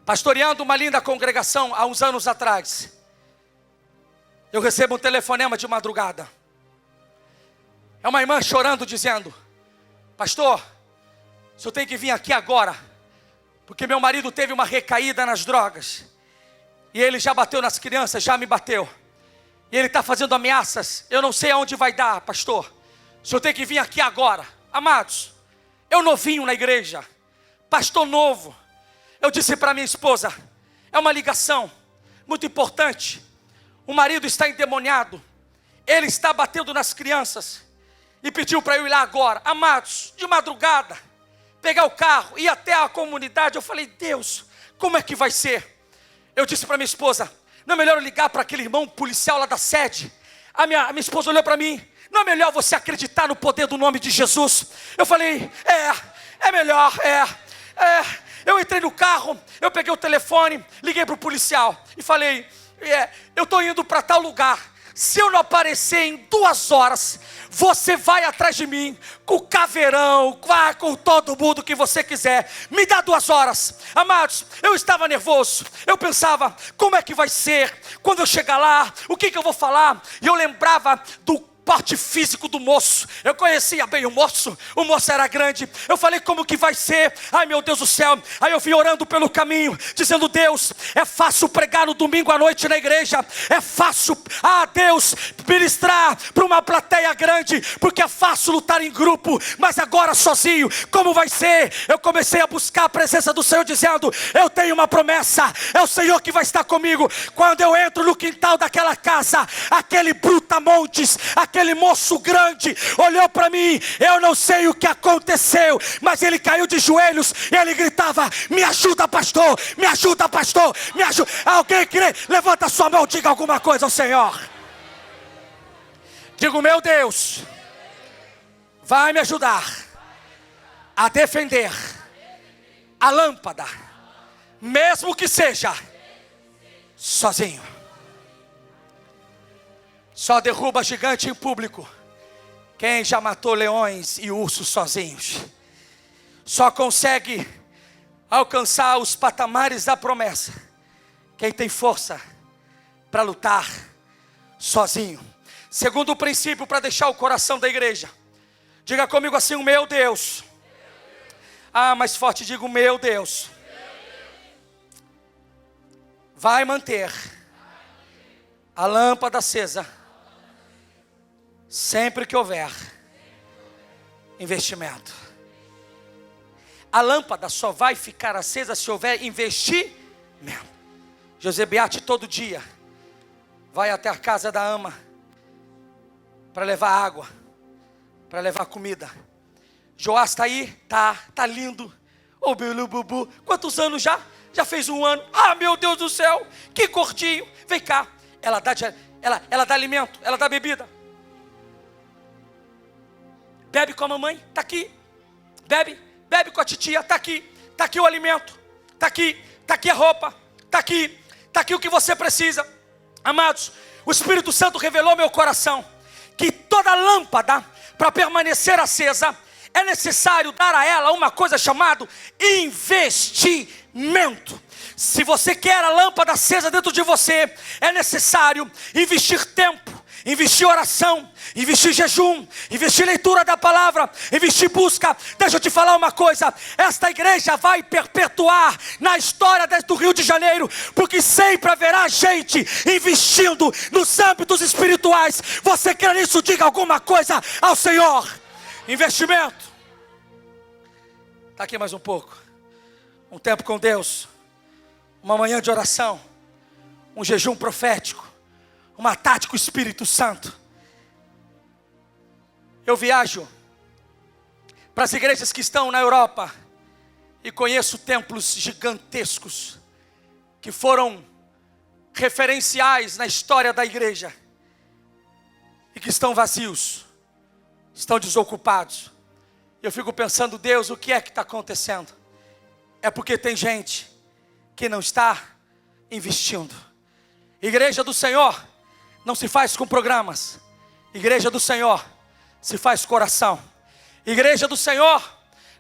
pastoreando uma linda congregação há uns anos atrás, eu recebo um telefonema de madrugada. É uma irmã chorando, dizendo: pastor, o senhor tem que vir aqui agora, porque meu marido teve uma recaída nas drogas, e ele já bateu nas crianças, já me bateu. E ele está fazendo ameaças, eu não sei aonde vai dar, pastor. O senhor tem que vir aqui agora. Amados, eu novinho na igreja, pastor novo. Eu disse para minha esposa: é uma ligação muito importante. O marido está endemoniado, ele está batendo nas crianças, e pediu para eu ir lá agora. Amados, de madrugada, pegar o carro, ir até a comunidade. Eu falei: Deus, como é que vai ser? Eu disse para minha esposa: não é melhor eu ligar para aquele irmão policial lá da sede? A minha esposa olhou para mim: não é melhor você acreditar no poder do nome de Jesus? Eu falei: é melhor, Eu entrei no carro, eu peguei o telefone, liguei para o policial e falei: eu estou indo para tal lugar. Se eu não aparecer em 2 horas, você vai atrás de mim, com o caveirão, com todo mundo que você quiser. Me dá 2 horas. Amados, eu estava nervoso. Eu pensava, como é que vai ser? Quando eu chegar lá, o que eu vou falar? E eu lembrava do porte físico do moço. Eu conhecia bem o moço era grande. Eu falei, como que vai ser? Ai, meu Deus do céu. Aí eu vim orando pelo caminho, dizendo, Deus, é fácil pregar no domingo à noite na igreja, é fácil, Deus, ministrar para uma plateia grande, porque é fácil lutar em grupo, mas agora sozinho, como vai ser? Eu comecei a buscar a presença do Senhor, dizendo, eu tenho uma promessa, é o Senhor que vai estar comigo. Quando eu entro no quintal daquela casa, aquele brutamontes, aquele moço grande olhou para mim. Eu não sei o que aconteceu, mas ele caiu de joelhos e ele gritava, me ajuda pastor, me ajuda pastor, me ajuda. Alguém crê? Levanta sua mão, diga alguma coisa ao Senhor. Digo, meu Deus, vai me ajudar a defender a lâmpada, mesmo que seja sozinho. Só derruba gigante em público quem já matou leões e ursos sozinhos. Só consegue alcançar os patamares da promessa quem tem força para lutar sozinho. Segundo princípio, para deixar o coração da igreja, diga comigo assim, o meu Deus. Mais forte, diga o meu Deus. Vai manter a lâmpada acesa sempre que houver investimento. A lâmpada só vai ficar acesa se houver investimento. Josebeate todo dia vai até a casa da ama para levar água, para levar comida. Joás está aí? Tá lindo. Ô Bilububu, quantos anos já? Já fez 1 ano. Meu Deus do céu, que gordinho. Vem cá. Ela dá alimento, ela dá bebida. Bebe com a mamãe, está aqui. Bebe com a titia, está aqui. Está aqui o alimento, está aqui a roupa, está aqui o que você precisa. Amados, o Espírito Santo revelou ao meu coração que toda lâmpada, para permanecer acesa, é necessário dar a ela uma coisa chamada investimento. Se você quer a lâmpada acesa dentro de você, é necessário investir tempo, investir oração, investir jejum, investir leitura da palavra, investir busca. Deixa eu te falar uma coisa, esta igreja vai perpetuar na história do Rio de Janeiro, porque sempre haverá gente investindo nos âmbitos espirituais. Você quer nisso? Diga alguma coisa ao Senhor. Investimento. Está aqui mais um pouco. Um tempo com Deus, uma manhã de oração, um jejum profético, uma tática com o Espírito Santo. Eu viajo para as igrejas que estão na Europa e conheço templos gigantescos que foram referenciais na história da igreja e que estão vazios, estão desocupados. Eu fico pensando, Deus, o que é que está acontecendo? É porque tem gente que não está investindo. Igreja do Senhor não se faz com programas. Igreja do Senhor se faz coração. Igreja do Senhor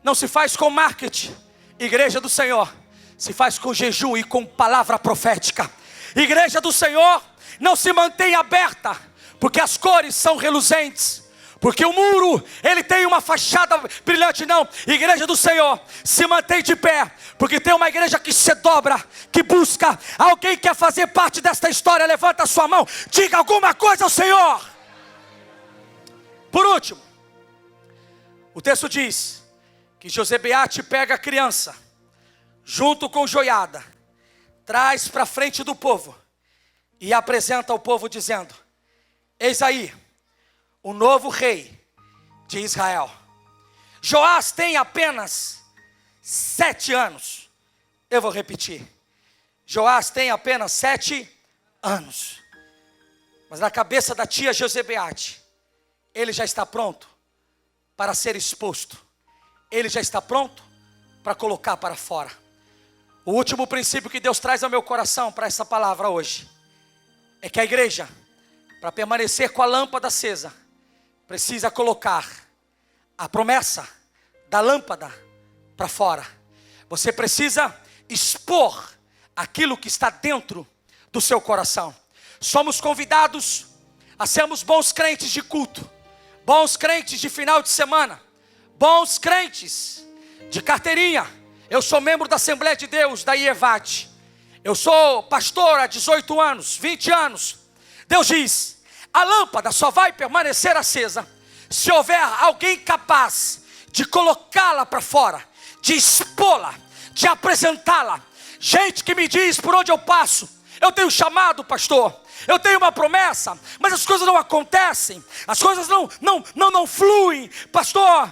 não se faz com marketing. Igreja do Senhor se faz com jejum e com palavra profética. Igreja do Senhor não se mantém aberta porque as cores são reluzentes, porque o muro, ele tem uma fachada brilhante. Não, igreja do Senhor se mantém de pé, porque tem uma igreja que se dobra, que busca. Alguém quer fazer parte desta história? Levanta a sua mão, diga alguma coisa ao Senhor. Por último, o texto diz que Josebeate pega a criança, junto com Joiada, traz para frente do povo e apresenta ao povo dizendo, eis aí o novo rei de Israel. Joás tem apenas 7 anos. Eu vou repetir. Joás tem apenas 7 anos. Mas na cabeça da tia Josebeate, ele já está pronto para ser exposto. Ele já está pronto para colocar para fora. O último princípio que Deus traz ao meu coração para essa palavra hoje é que a igreja para permanecer com a lâmpada acesa, precisa colocar a promessa da lâmpada para fora. Você precisa expor aquilo que está dentro do seu coração. Somos convidados a sermos bons crentes de culto, bons crentes de final de semana, bons crentes de carteirinha. Eu sou membro da Assembleia de Deus, da IEVAD. Eu sou pastor há 18 anos, 20 anos. Deus diz, a lâmpada só vai permanecer acesa se houver alguém capaz de colocá-la para fora, de expô-la, de apresentá-la. Gente que me diz por onde eu passo, eu tenho chamado, pastor, eu tenho uma promessa, mas as coisas não acontecem, as coisas não fluem, pastor,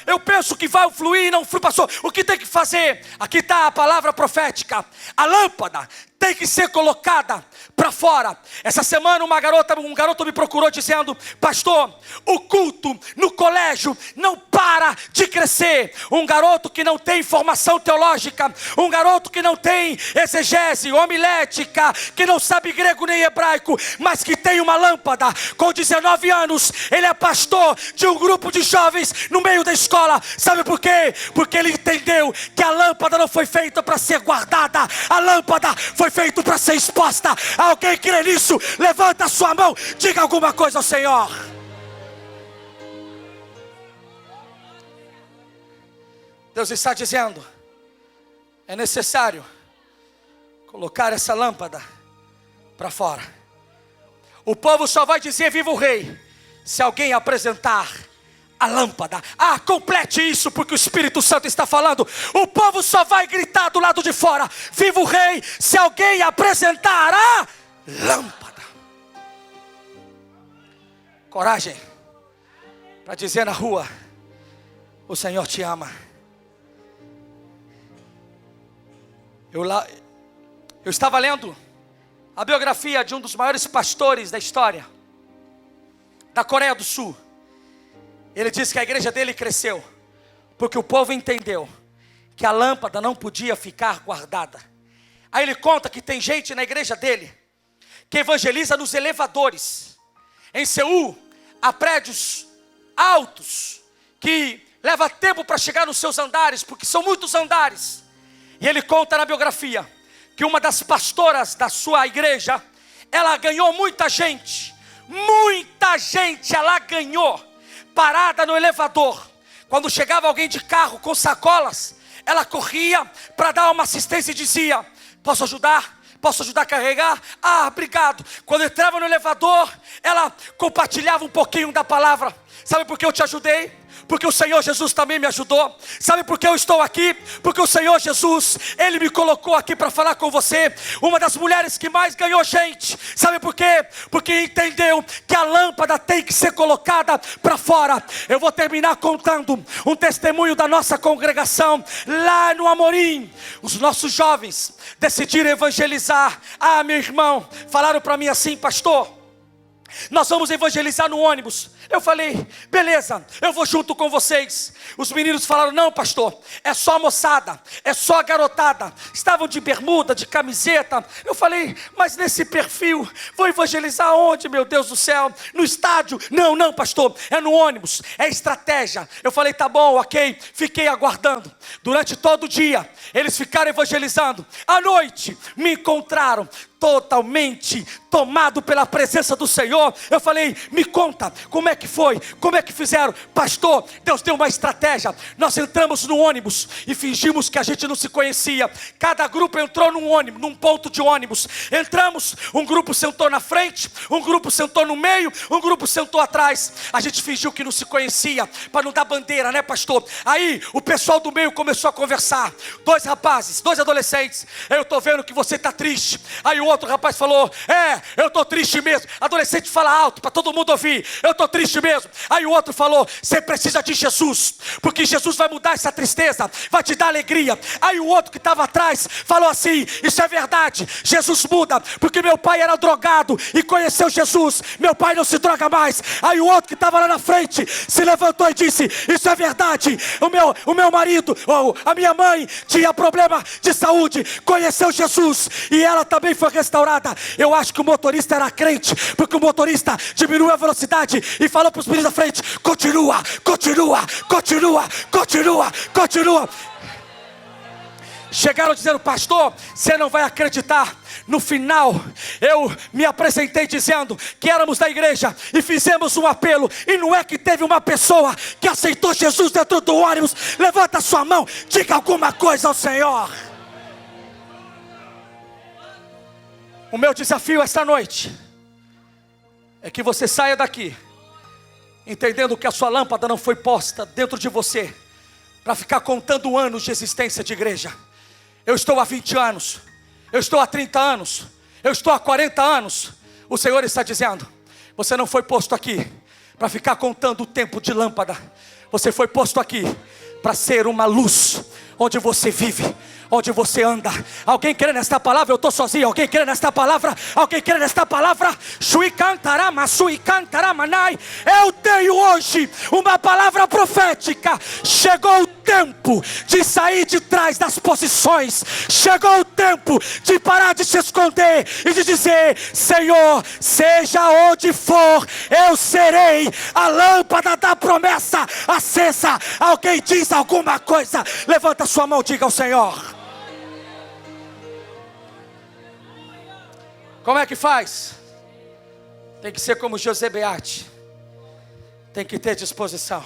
eu penso que vai fluir, não flui, pastor, o que tem que fazer? Aqui está a palavra profética, a lâmpada tem que ser colocada para fora. Essa semana um garoto me procurou dizendo, pastor, o culto no colégio não para de crescer. Um garoto que não tem formação teológica, um garoto que não tem exegese, homilética, que não sabe grego nem hebraico, mas que tem uma lâmpada. Com 19 anos, ele é pastor de um grupo de jovens no meio da escola. Sabe por quê? Porque ele entendeu que a lâmpada não foi feita para ser guardada, a lâmpada foi feita para ser exposta. Alguém crê nisso? Levanta a sua mão, diga alguma coisa ao Senhor. Deus está dizendo, é necessário colocar essa lâmpada para fora. O povo só vai dizer viva o rei se alguém apresentar a lâmpada. Complete isso, porque o Espírito Santo está falando. O povo só vai gritar do lado de fora viva o rei se alguém apresentar a lâmpada. Coragem para dizer na rua, o Senhor te ama. Eu estava lendo a biografia de um dos maiores pastores da história da Coreia do Sul. Ele disse que a igreja dele cresceu porque o povo entendeu que a lâmpada não podia ficar guardada. Aí ele conta que tem gente na igreja dele que evangeliza nos elevadores. Em Seul, há prédios altos que leva tempo para chegar nos seus andares, porque são muitos andares. E ele conta na biografia que uma das pastoras da sua igreja, ela ganhou muita gente ela ganhou, parada no elevador. Quando chegava alguém de carro com sacolas, ela corria para dar uma assistência e dizia, posso ajudar? Posso ajudar a carregar? Obrigado. Quando entrava no elevador, ela compartilhava um pouquinho da palavra. Sabe por que eu te ajudei? Porque o Senhor Jesus também me ajudou. Sabe por que eu estou aqui? Porque o Senhor Jesus, Ele me colocou aqui para falar com você. Uma das mulheres que mais ganhou gente. Sabe por quê? Porque entendeu que a lâmpada tem que ser colocada para fora. Eu vou terminar contando um testemunho da nossa congregação lá no Amorim. Os nossos jovens decidiram evangelizar. Meu irmão, falaram para mim assim, pastor, nós vamos evangelizar no ônibus. Eu falei, beleza, eu vou junto com vocês. Os meninos falaram, não pastor, é só a moçada, é só a garotada. Estavam de bermuda, de camiseta. Eu falei, mas nesse perfil, vou evangelizar onde, meu Deus do céu? No estádio? Não pastor, é no ônibus, é estratégia. Eu falei, tá bom, ok. Fiquei aguardando. Durante todo o dia, eles ficaram evangelizando. À noite, me encontraram totalmente tomado pela presença do Senhor. Eu falei, me conta, como é que foi? Como é que fizeram? Pastor, Deus deu uma estratégia. Nós entramos no ônibus e fingimos que a gente não se conhecia. Cada grupo entrou num ônibus, num ponto de ônibus. Entramos, um grupo sentou na frente, um grupo sentou no meio, um grupo sentou atrás. A gente fingiu que não se conhecia, para não dar bandeira, né pastor? Aí, o pessoal do meio começou a conversar. Dois rapazes, dois adolescentes. Eu estou vendo que você está triste. Aí o outro rapaz falou, eu estou triste mesmo. Adolescente fala alto para todo mundo ouvir, eu estou triste mesmo. Aí o outro falou, você precisa de Jesus, porque Jesus vai mudar essa tristeza, vai te dar alegria. Aí o outro que estava atrás falou assim, isso é verdade, Jesus muda, porque meu pai era drogado e conheceu Jesus, meu pai não se droga mais. Aí o outro que estava lá na frente se levantou e disse, isso é verdade, o meu marido, ou a minha mãe tinha problema de saúde, conheceu Jesus e ela também foi restaurada. Eu acho que o motorista era crente, porque o motorista diminuiu a velocidade e falou para os meninos da frente: continua, continua, continua, continua, continua. Chegaram dizendo: pastor, você não vai acreditar. No final, eu me apresentei dizendo que éramos da igreja e fizemos um apelo. E não é que teve uma pessoa que aceitou Jesus dentro do ônibus. Levanta sua mão, diga alguma coisa ao Senhor. O meu desafio esta noite é que você saia daqui entendendo que a sua lâmpada não foi posta dentro de você para ficar contando anos de existência de igreja. Eu estou há 20 anos, eu estou há 30 anos, eu estou há 40 anos. O Senhor está dizendo: você não foi posto aqui para ficar contando o tempo de lâmpada. Você foi posto aqui para ser uma luz onde você vive, onde você anda. Alguém crê nesta palavra? Eu estou sozinho. Alguém crê nesta palavra? Alguém crê nesta palavra? Eu tenho hoje uma palavra profética. Chegou o tempo de sair de trás das posições. Chegou o tempo de parar de se esconder e de dizer: Senhor, seja onde for, eu serei a lâmpada da promessa acesa. Alguém diz alguma coisa? Levanta sua mão, diga ao Senhor. Como é que faz? Tem que ser como José Beate. Tem que ter disposição.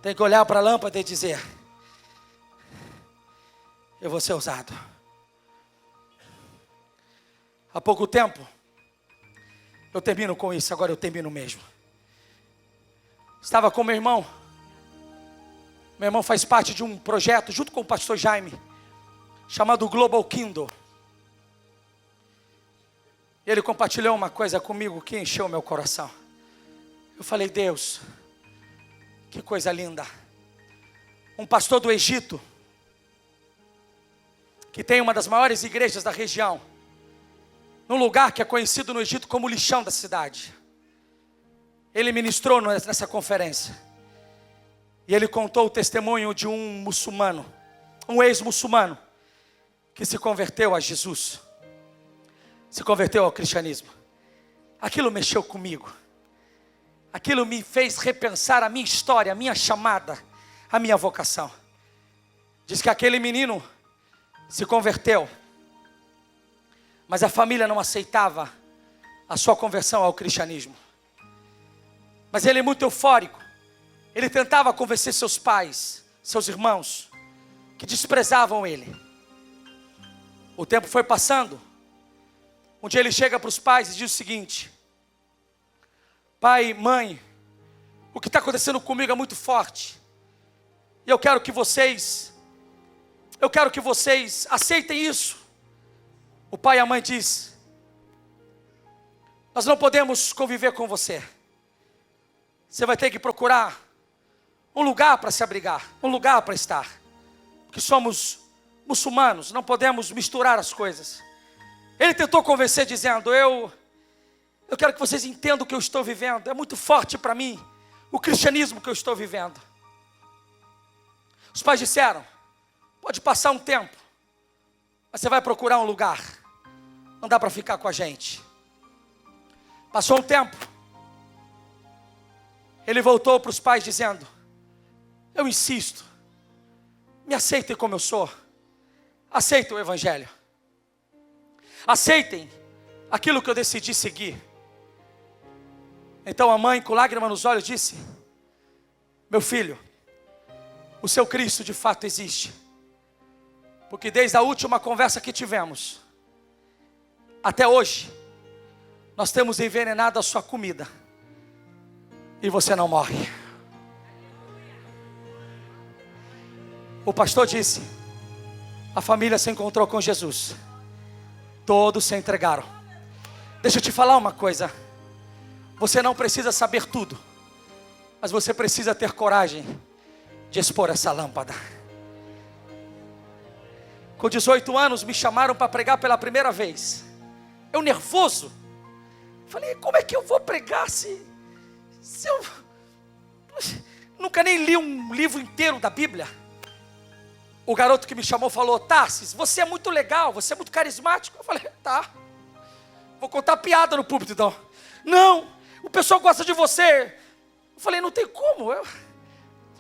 Tem que olhar para a lâmpada e dizer: eu vou ser usado. Há pouco tempo, eu termino com isso, agora eu termino mesmo. Estava com meu irmão. Meu irmão faz parte de um projeto, junto com o pastor Jaime, chamado Global Kingdom. Ele compartilhou uma coisa comigo que encheu meu coração. Eu falei: Deus, que coisa linda. Um pastor do Egito, que tem uma das maiores igrejas da região, num lugar que é conhecido no Egito como o lixão da cidade. Ele ministrou nessa conferência. E ele contou o testemunho de um muçulmano, um ex-muçulmano, que se converteu a Jesus. Se converteu ao cristianismo. Aquilo mexeu comigo. Aquilo me fez repensar a minha história, a minha chamada, a minha vocação. Diz que aquele menino se converteu, mas a família não aceitava a sua conversão ao cristianismo. Mas ele, muito eufórico, ele tentava convencer seus pais, seus irmãos, que desprezavam ele. O tempo foi passando. Um dia ele chega para os pais e diz o seguinte: pai, mãe, o que está acontecendo comigo é muito forte. E eu quero que vocês aceitem isso. O pai e a mãe diz: nós não podemos conviver com você. Você vai ter que procurar um lugar para se abrigar, um lugar para estar. Porque somos muçulmanos, não podemos misturar as coisas. Ele tentou convencer dizendo: eu quero que vocês entendam o que eu estou vivendo. É muito forte para mim o cristianismo que eu estou vivendo. Os pais disseram: pode passar um tempo, mas você vai procurar um lugar. Não dá para ficar com a gente. Passou um tempo. Ele voltou para os pais dizendo: eu insisto, me aceitem como eu sou. Aceitem o evangelho. Aceitem aquilo que eu decidi seguir. Então a mãe, com lágrima nos olhos, disse: meu filho, o seu Cristo de fato existe. Porque desde a última conversa que tivemos até hoje, nós temos envenenado a sua comida e você não morre. O pastor disse: a família se encontrou com Jesus. Todos se entregaram. Deixa eu te falar uma coisa. Você não precisa saber tudo, mas você precisa ter coragem de expor essa lâmpada. Com 18 anos me chamaram para pregar pela primeira vez. Eu nervoso. Falei: como é que eu vou pregar se eu nunca nem li um livro inteiro da Bíblia? o garoto que me chamou falou: Tarsis, você é muito legal, você é muito carismático. Eu falei: tá, vou contar piada no púlpito então. Não, o pessoal gosta de você. Eu falei: não tem como.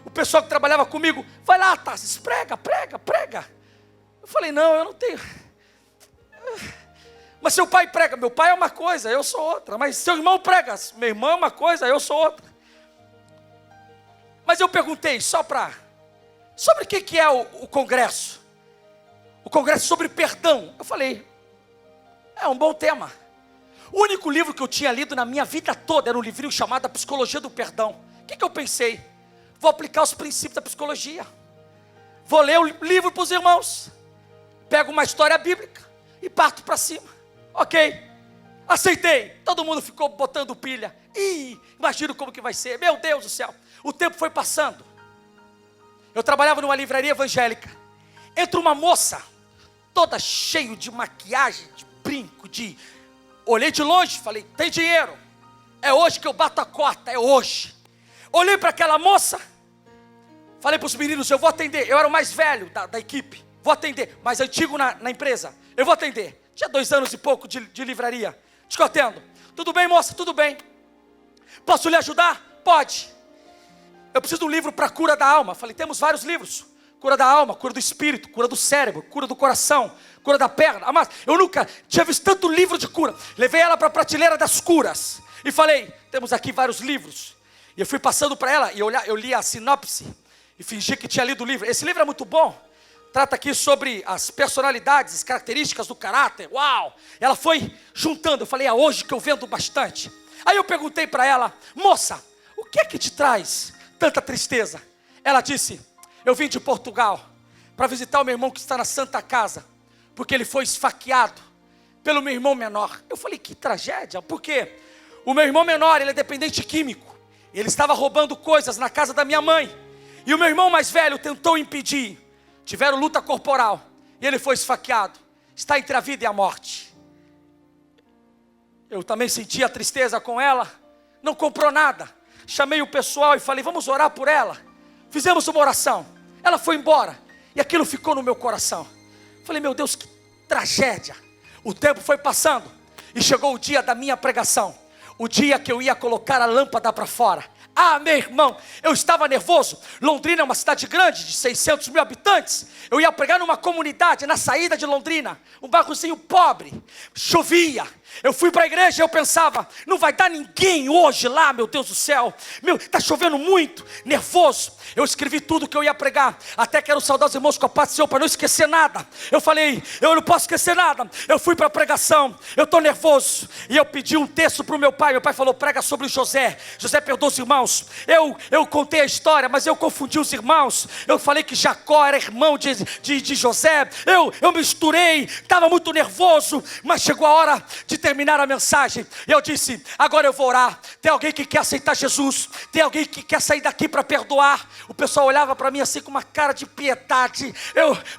O pessoal que trabalhava comigo: vai lá, Tarsis, prega. Eu falei: não, eu não tenho. Mas seu pai prega. Meu pai é uma coisa, eu sou outra. Mas seu irmão prega. Meu irmão é uma coisa, eu sou outra. Mas eu perguntei sobre o que é o congresso? O congresso sobre perdão. Eu falei: é um bom tema. O único livro que eu tinha lido na minha vida toda era um livrinho chamado A Psicologia do Perdão. O que eu pensei? Vou aplicar os princípios da psicologia. Vou ler o livro para os irmãos. Pego uma história bíblica e parto para cima. Ok, aceitei. Todo mundo ficou botando pilha. Imagino como que vai ser. Meu Deus do céu. O tempo foi passando. Eu trabalhava numa livraria evangélica. Entra uma moça, toda cheia de maquiagem, de brinco, Olhei de longe, falei: tem dinheiro. É hoje que eu bato a cota, é hoje. Olhei para aquela moça, falei para os meninos: eu vou atender. Eu era o mais velho da equipe. Vou atender, mais antigo na empresa. Eu vou atender. Tinha 2 anos e pouco de livraria. Diz que eu atendo. Tudo bem, moça? Tudo bem. Posso lhe ajudar? Pode. Eu preciso de um livro para cura da alma. Falei: temos vários livros. Cura da alma, cura do espírito, cura do cérebro, cura do coração, cura da perna. Mas eu nunca tinha visto tanto livro de cura. Levei ela para a prateleira das curas. E falei: temos aqui vários livros. E eu fui passando para ela, e eu li a sinopse. E fingi que tinha lido o livro. Esse livro é muito bom. Trata aqui sobre as personalidades, as características do caráter. Uau! Ela foi juntando. Eu falei: é hoje que eu vendo bastante. Aí eu perguntei para ela: moça, o que é que te traz tanta tristeza? Ela disse: eu vim de Portugal para visitar o meu irmão que está na Santa Casa, porque ele foi esfaqueado pelo meu irmão menor. Eu falei: que tragédia. Por quê? O meu irmão menor, ele é dependente químico. Ele estava roubando coisas na casa da minha mãe. E o meu irmão mais velho tentou impedir. Tiveram luta corporal e ele foi esfaqueado. Está entre a vida e a morte. Eu também senti a tristeza com ela. Não comprou nada. Chamei o pessoal e falei: vamos orar por ela. Fizemos uma oração. Ela foi embora e aquilo ficou no meu coração. Falei: meu Deus, que tragédia. O tempo foi passando e chegou o dia da minha pregação. O dia que eu ia colocar a lâmpada para fora. Meu irmão, eu estava nervoso. Londrina é uma cidade grande, de 600 mil habitantes. Eu ia pregar numa comunidade, na saída de Londrina, um bairrozinho pobre. Chovia. Eu fui para a igreja e eu pensava: não vai dar ninguém hoje lá, meu Deus do céu. Está chovendo muito, nervoso. Eu escrevi tudo que eu ia pregar. Até quero saudar os irmãos com a paz do Senhor para não esquecer nada. Eu falei: eu não posso esquecer nada. Eu fui para a pregação, eu estou nervoso. E eu pedi um texto para o meu pai. Meu pai falou: prega sobre José. José perdoou os irmãos. Eu contei a história, mas eu confundi os irmãos. Eu falei que Jacó era irmão de José. Eu misturei, estava muito nervoso. Mas chegou a hora de terminar a mensagem. E eu disse: agora eu vou orar. Tem alguém que quer aceitar Jesus? Tem alguém que quer sair daqui para perdoar? O pessoal olhava para mim assim com uma cara de piedade.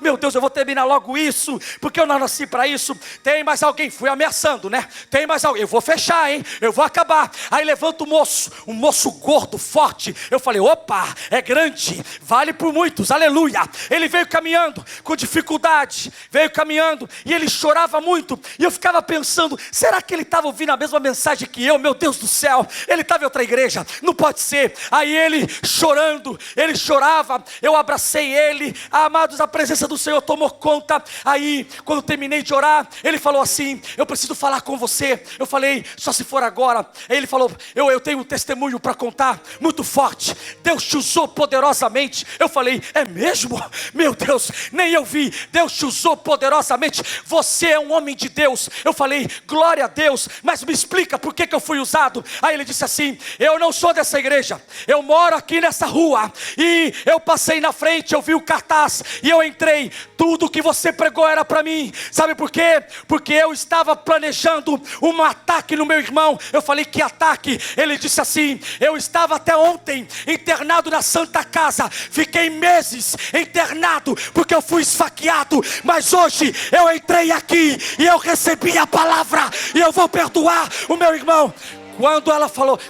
Meu Deus, eu vou terminar logo isso, porque eu não nasci para isso. Tem mais alguém? Fui ameaçando, né? Tem mais alguém? Eu vou fechar, hein? Eu vou acabar. Aí levanta um moço gordo, forte. Eu falei: opa, é grande, vale por muitos, aleluia. Ele veio caminhando com dificuldade, veio caminhando e ele chorava muito. E eu ficava pensando: será que ele estava ouvindo a mesma mensagem que eu? Meu Deus do céu, ele estava em outra igreja, não pode ser. Aí ele chorando, ele chorava, eu abracei ele. Amados, a presença do Senhor tomou conta. Aí quando terminei de orar, ele falou assim: eu preciso falar com você. Eu falei: só se for agora. Aí ele falou: eu tenho um testemunho para contar, muito forte. Deus te usou poderosamente. Eu falei: é mesmo? Meu Deus, nem eu vi. Deus te usou poderosamente. Você é um homem de Deus. Eu falei: glória a Deus, mas me explica por que eu fui usado. Aí ele disse assim: eu não sou dessa igreja, eu moro aqui nessa rua, e eu passei na frente, eu vi o cartaz, e eu entrei. Tudo que você pregou era para mim. Sabe por quê? Porque eu estava planejando um ataque no meu irmão. Eu falei: que ataque? Ele disse assim: eu estava até ontem internado na Santa Casa, fiquei meses internado porque eu fui esfaqueado, mas hoje eu entrei aqui e eu recebi a palavra e eu vou perdoar o meu irmão.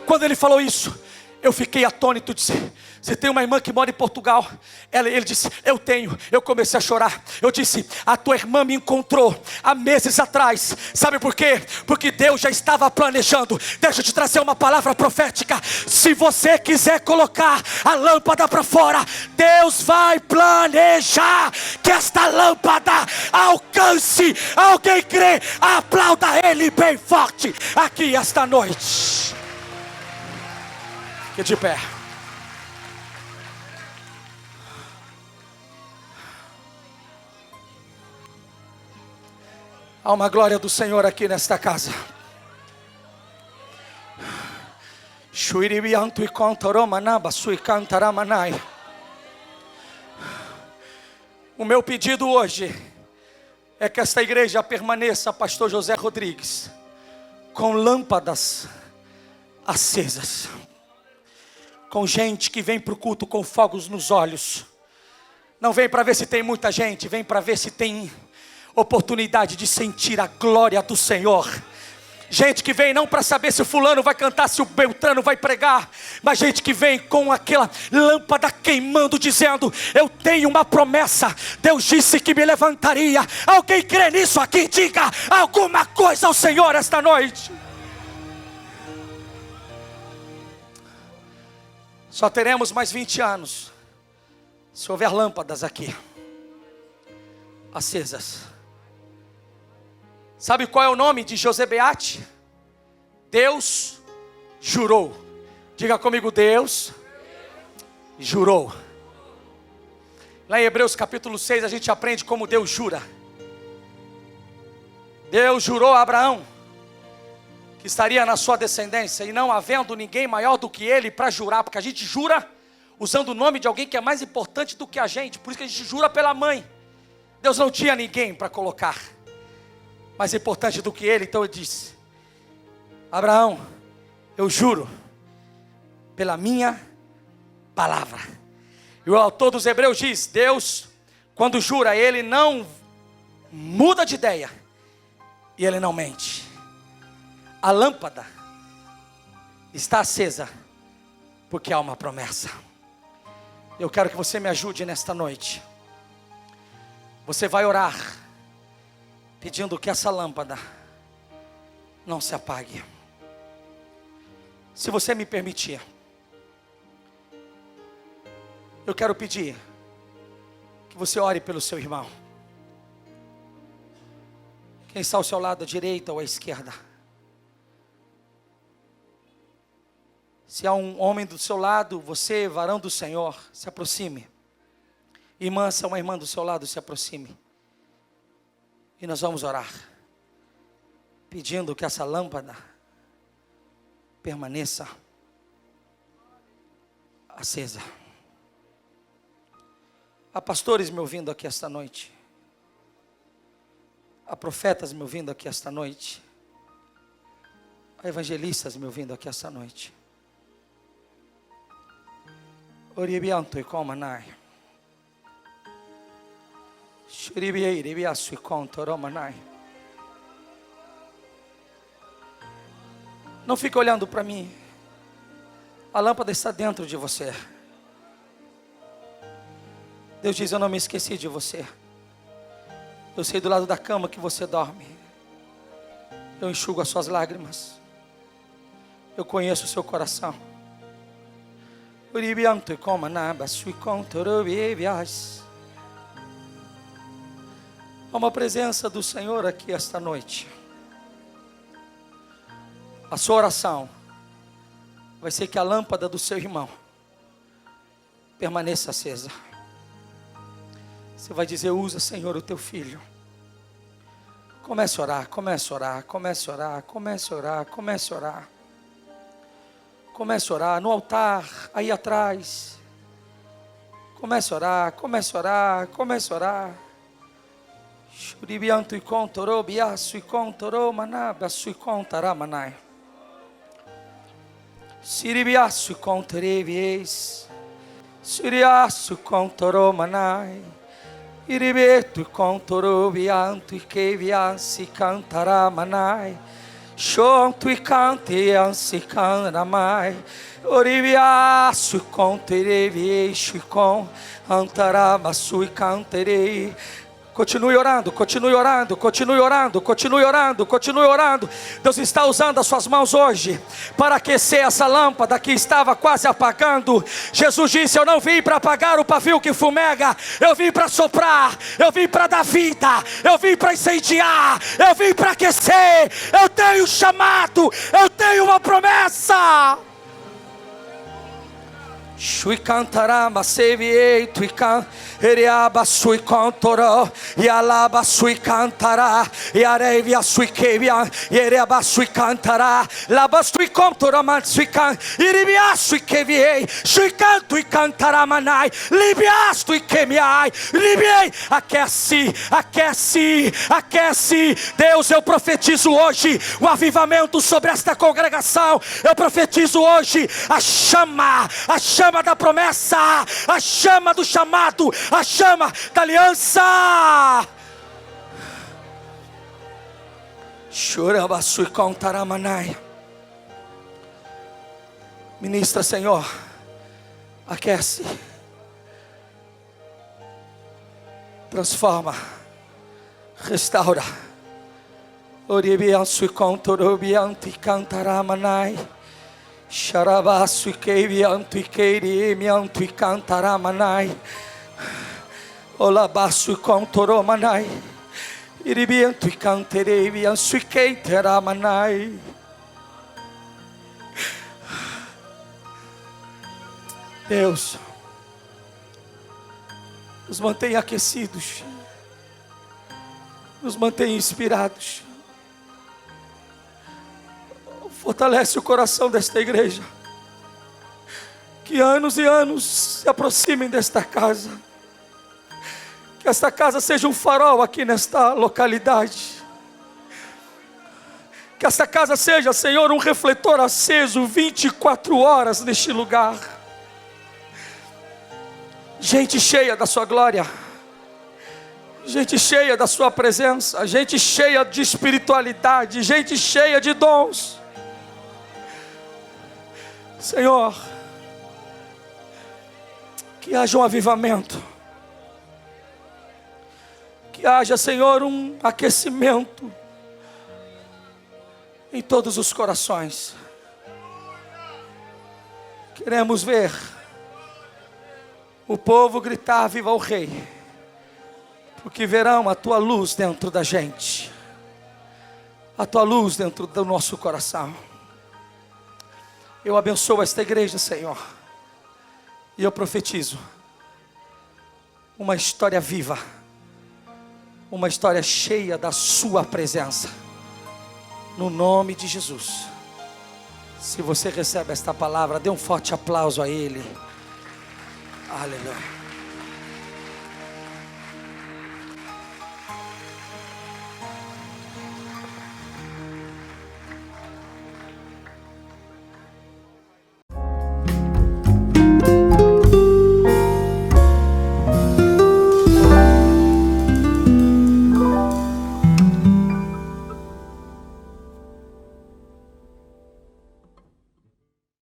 Quando ele falou isso, Eu fiquei atônito, disse: você tem uma irmã que mora em Portugal? Ele disse: eu tenho. Eu comecei a chorar. Eu disse: a tua irmã me encontrou há meses atrás. Sabe por quê? Porque Deus já estava planejando. Deixa eu te trazer uma palavra profética. Se você quiser colocar a lâmpada para fora, Deus vai planejar que esta lâmpada alcance. Alguém crê? Aplauda Ele bem forte aqui esta noite. Fique de pé. Há uma glória do Senhor aqui nesta casa. O meu pedido hoje é que esta igreja permaneça, pastor José Rodrigues, com lâmpadas acesas, com gente que vem para o culto com fogos nos olhos. Não vem para ver se tem muita gente, vem para ver se tem oportunidade de sentir a glória do Senhor. Gente que vem não para saber se o fulano vai cantar, se o Beltrano vai pregar, mas gente que vem com aquela lâmpada queimando, dizendo: eu tenho uma promessa, Deus disse que me levantaria. Alguém crê nisso aqui? Diga alguma coisa ao Senhor esta noite. Só teremos mais 20 anos se houver lâmpadas aqui acesas. Sabe qual é o nome de José Beate? Deus jurou. Diga comigo: Deus jurou. Lá em Hebreus capítulo 6 a gente aprende como Deus jura. Deus jurou a Abraão que estaria na sua descendência, e não havendo ninguém maior do que ele para jurar, porque a gente jura usando o nome de alguém que é mais importante do que a gente, por isso que a gente jura pela mãe. Deus não tinha ninguém para colocar mais importante do que ele, então ele disse: Abraão, eu juro pela minha palavra. E o autor dos Hebreus diz: Deus, quando jura, ele não muda de ideia e ele não mente. A lâmpada está acesa porque há uma promessa. Eu quero que você me ajude nesta noite. Você vai orar pedindo que essa lâmpada não se apague. Se você me permitir, eu quero pedir que você ore pelo seu irmão. Quem está ao seu lado, à direita ou à esquerda? Se há um homem do seu lado, você, varão do Senhor, se aproxime. Irmã, se há uma irmã do seu lado, se aproxime. E nós vamos orar, pedindo que essa lâmpada permaneça acesa. Há pastores me ouvindo aqui esta noite. Há profetas me ouvindo aqui esta noite. Há evangelistas me ouvindo aqui esta noite. Oribianto e comanai. Não fique olhando para mim. A lâmpada está dentro de você. Deus diz: eu não me esqueci de você. Eu sei do lado da cama que você dorme. Eu enxugo as suas lágrimas. Eu conheço o seu coração. Há uma presença do Senhor aqui esta noite. A sua oração vai ser que a lâmpada do seu irmão permaneça acesa. Você vai dizer: usa, Senhor, o teu filho. Comece a orar, comece a orar, comece a orar, comece a orar, comece a orar. Comece a orar no altar, aí atrás. Comece a orar, comece a orar, comece a orar. Shuribianto e contoro, biaço e contoro, manaba, sui contaramanai. Siribiaço e conterevies. Siriaço contoro manai. Iribeto e contoro, bianto e que vianci cantaramanai. Chonto e cante ansi canamai. Orivia sui conterevi com antaraba sui canterei. Continue orando, continue orando, continue orando, continue orando, continue orando. Deus está usando as suas mãos hoje para aquecer essa lâmpada que estava quase apagando. Jesus disse: eu não vim para apagar o pavio que fumega, eu vim para soprar, eu vim para dar vida, eu vim para incendiar, eu vim para aquecer. Eu tenho chamado, eu tenho uma promessa. Shui cantará, mas seviei, tu can, eriaba sui cantoró, e alaba sui cantará, e arevia sui quevia, e ereba sui cantará, laba sui cantoró, mas sui can, iribia sui queviei, sui canto e cantará manai, libias tu e quemiai, libiei, aquece, aquece, aquece. Deus, eu profetizo hoje o avivamento sobre esta congregação. Eu profetizo hoje a chama da promessa, a chama do chamado, a chama da aliança. Chorabasui contaramanai. Ministra, Senhor, aquece, transforma, restaura. Oribiansui contorobianti cantaramanai. Xarabaço e queivianto e queirimianto e cantaramanai. Olabaço e contoromanai. Iribianto e cantereivianço e queiteramanai. Deus, nos mantenha aquecidos, nos mantenha inspirados. Fortalece o coração desta igreja, que anos e anos se aproximem desta casa, que esta casa seja um farol aqui nesta localidade, que esta casa seja, Senhor, um refletor aceso 24 horas neste lugar. Gente cheia da sua glória, gente cheia da sua presença, gente cheia de espiritualidade, gente cheia de dons. Senhor, que haja um avivamento, que haja, Senhor, um aquecimento em todos os corações. Queremos ver o povo gritar: viva o Rei, porque verão a tua luz dentro da gente, a tua luz dentro do nosso coração. Eu abençoo esta igreja, Senhor, e eu profetizo uma história viva, uma história cheia da sua presença, no nome de Jesus. Se você recebe esta palavra, dê um forte aplauso a Ele. Aleluia.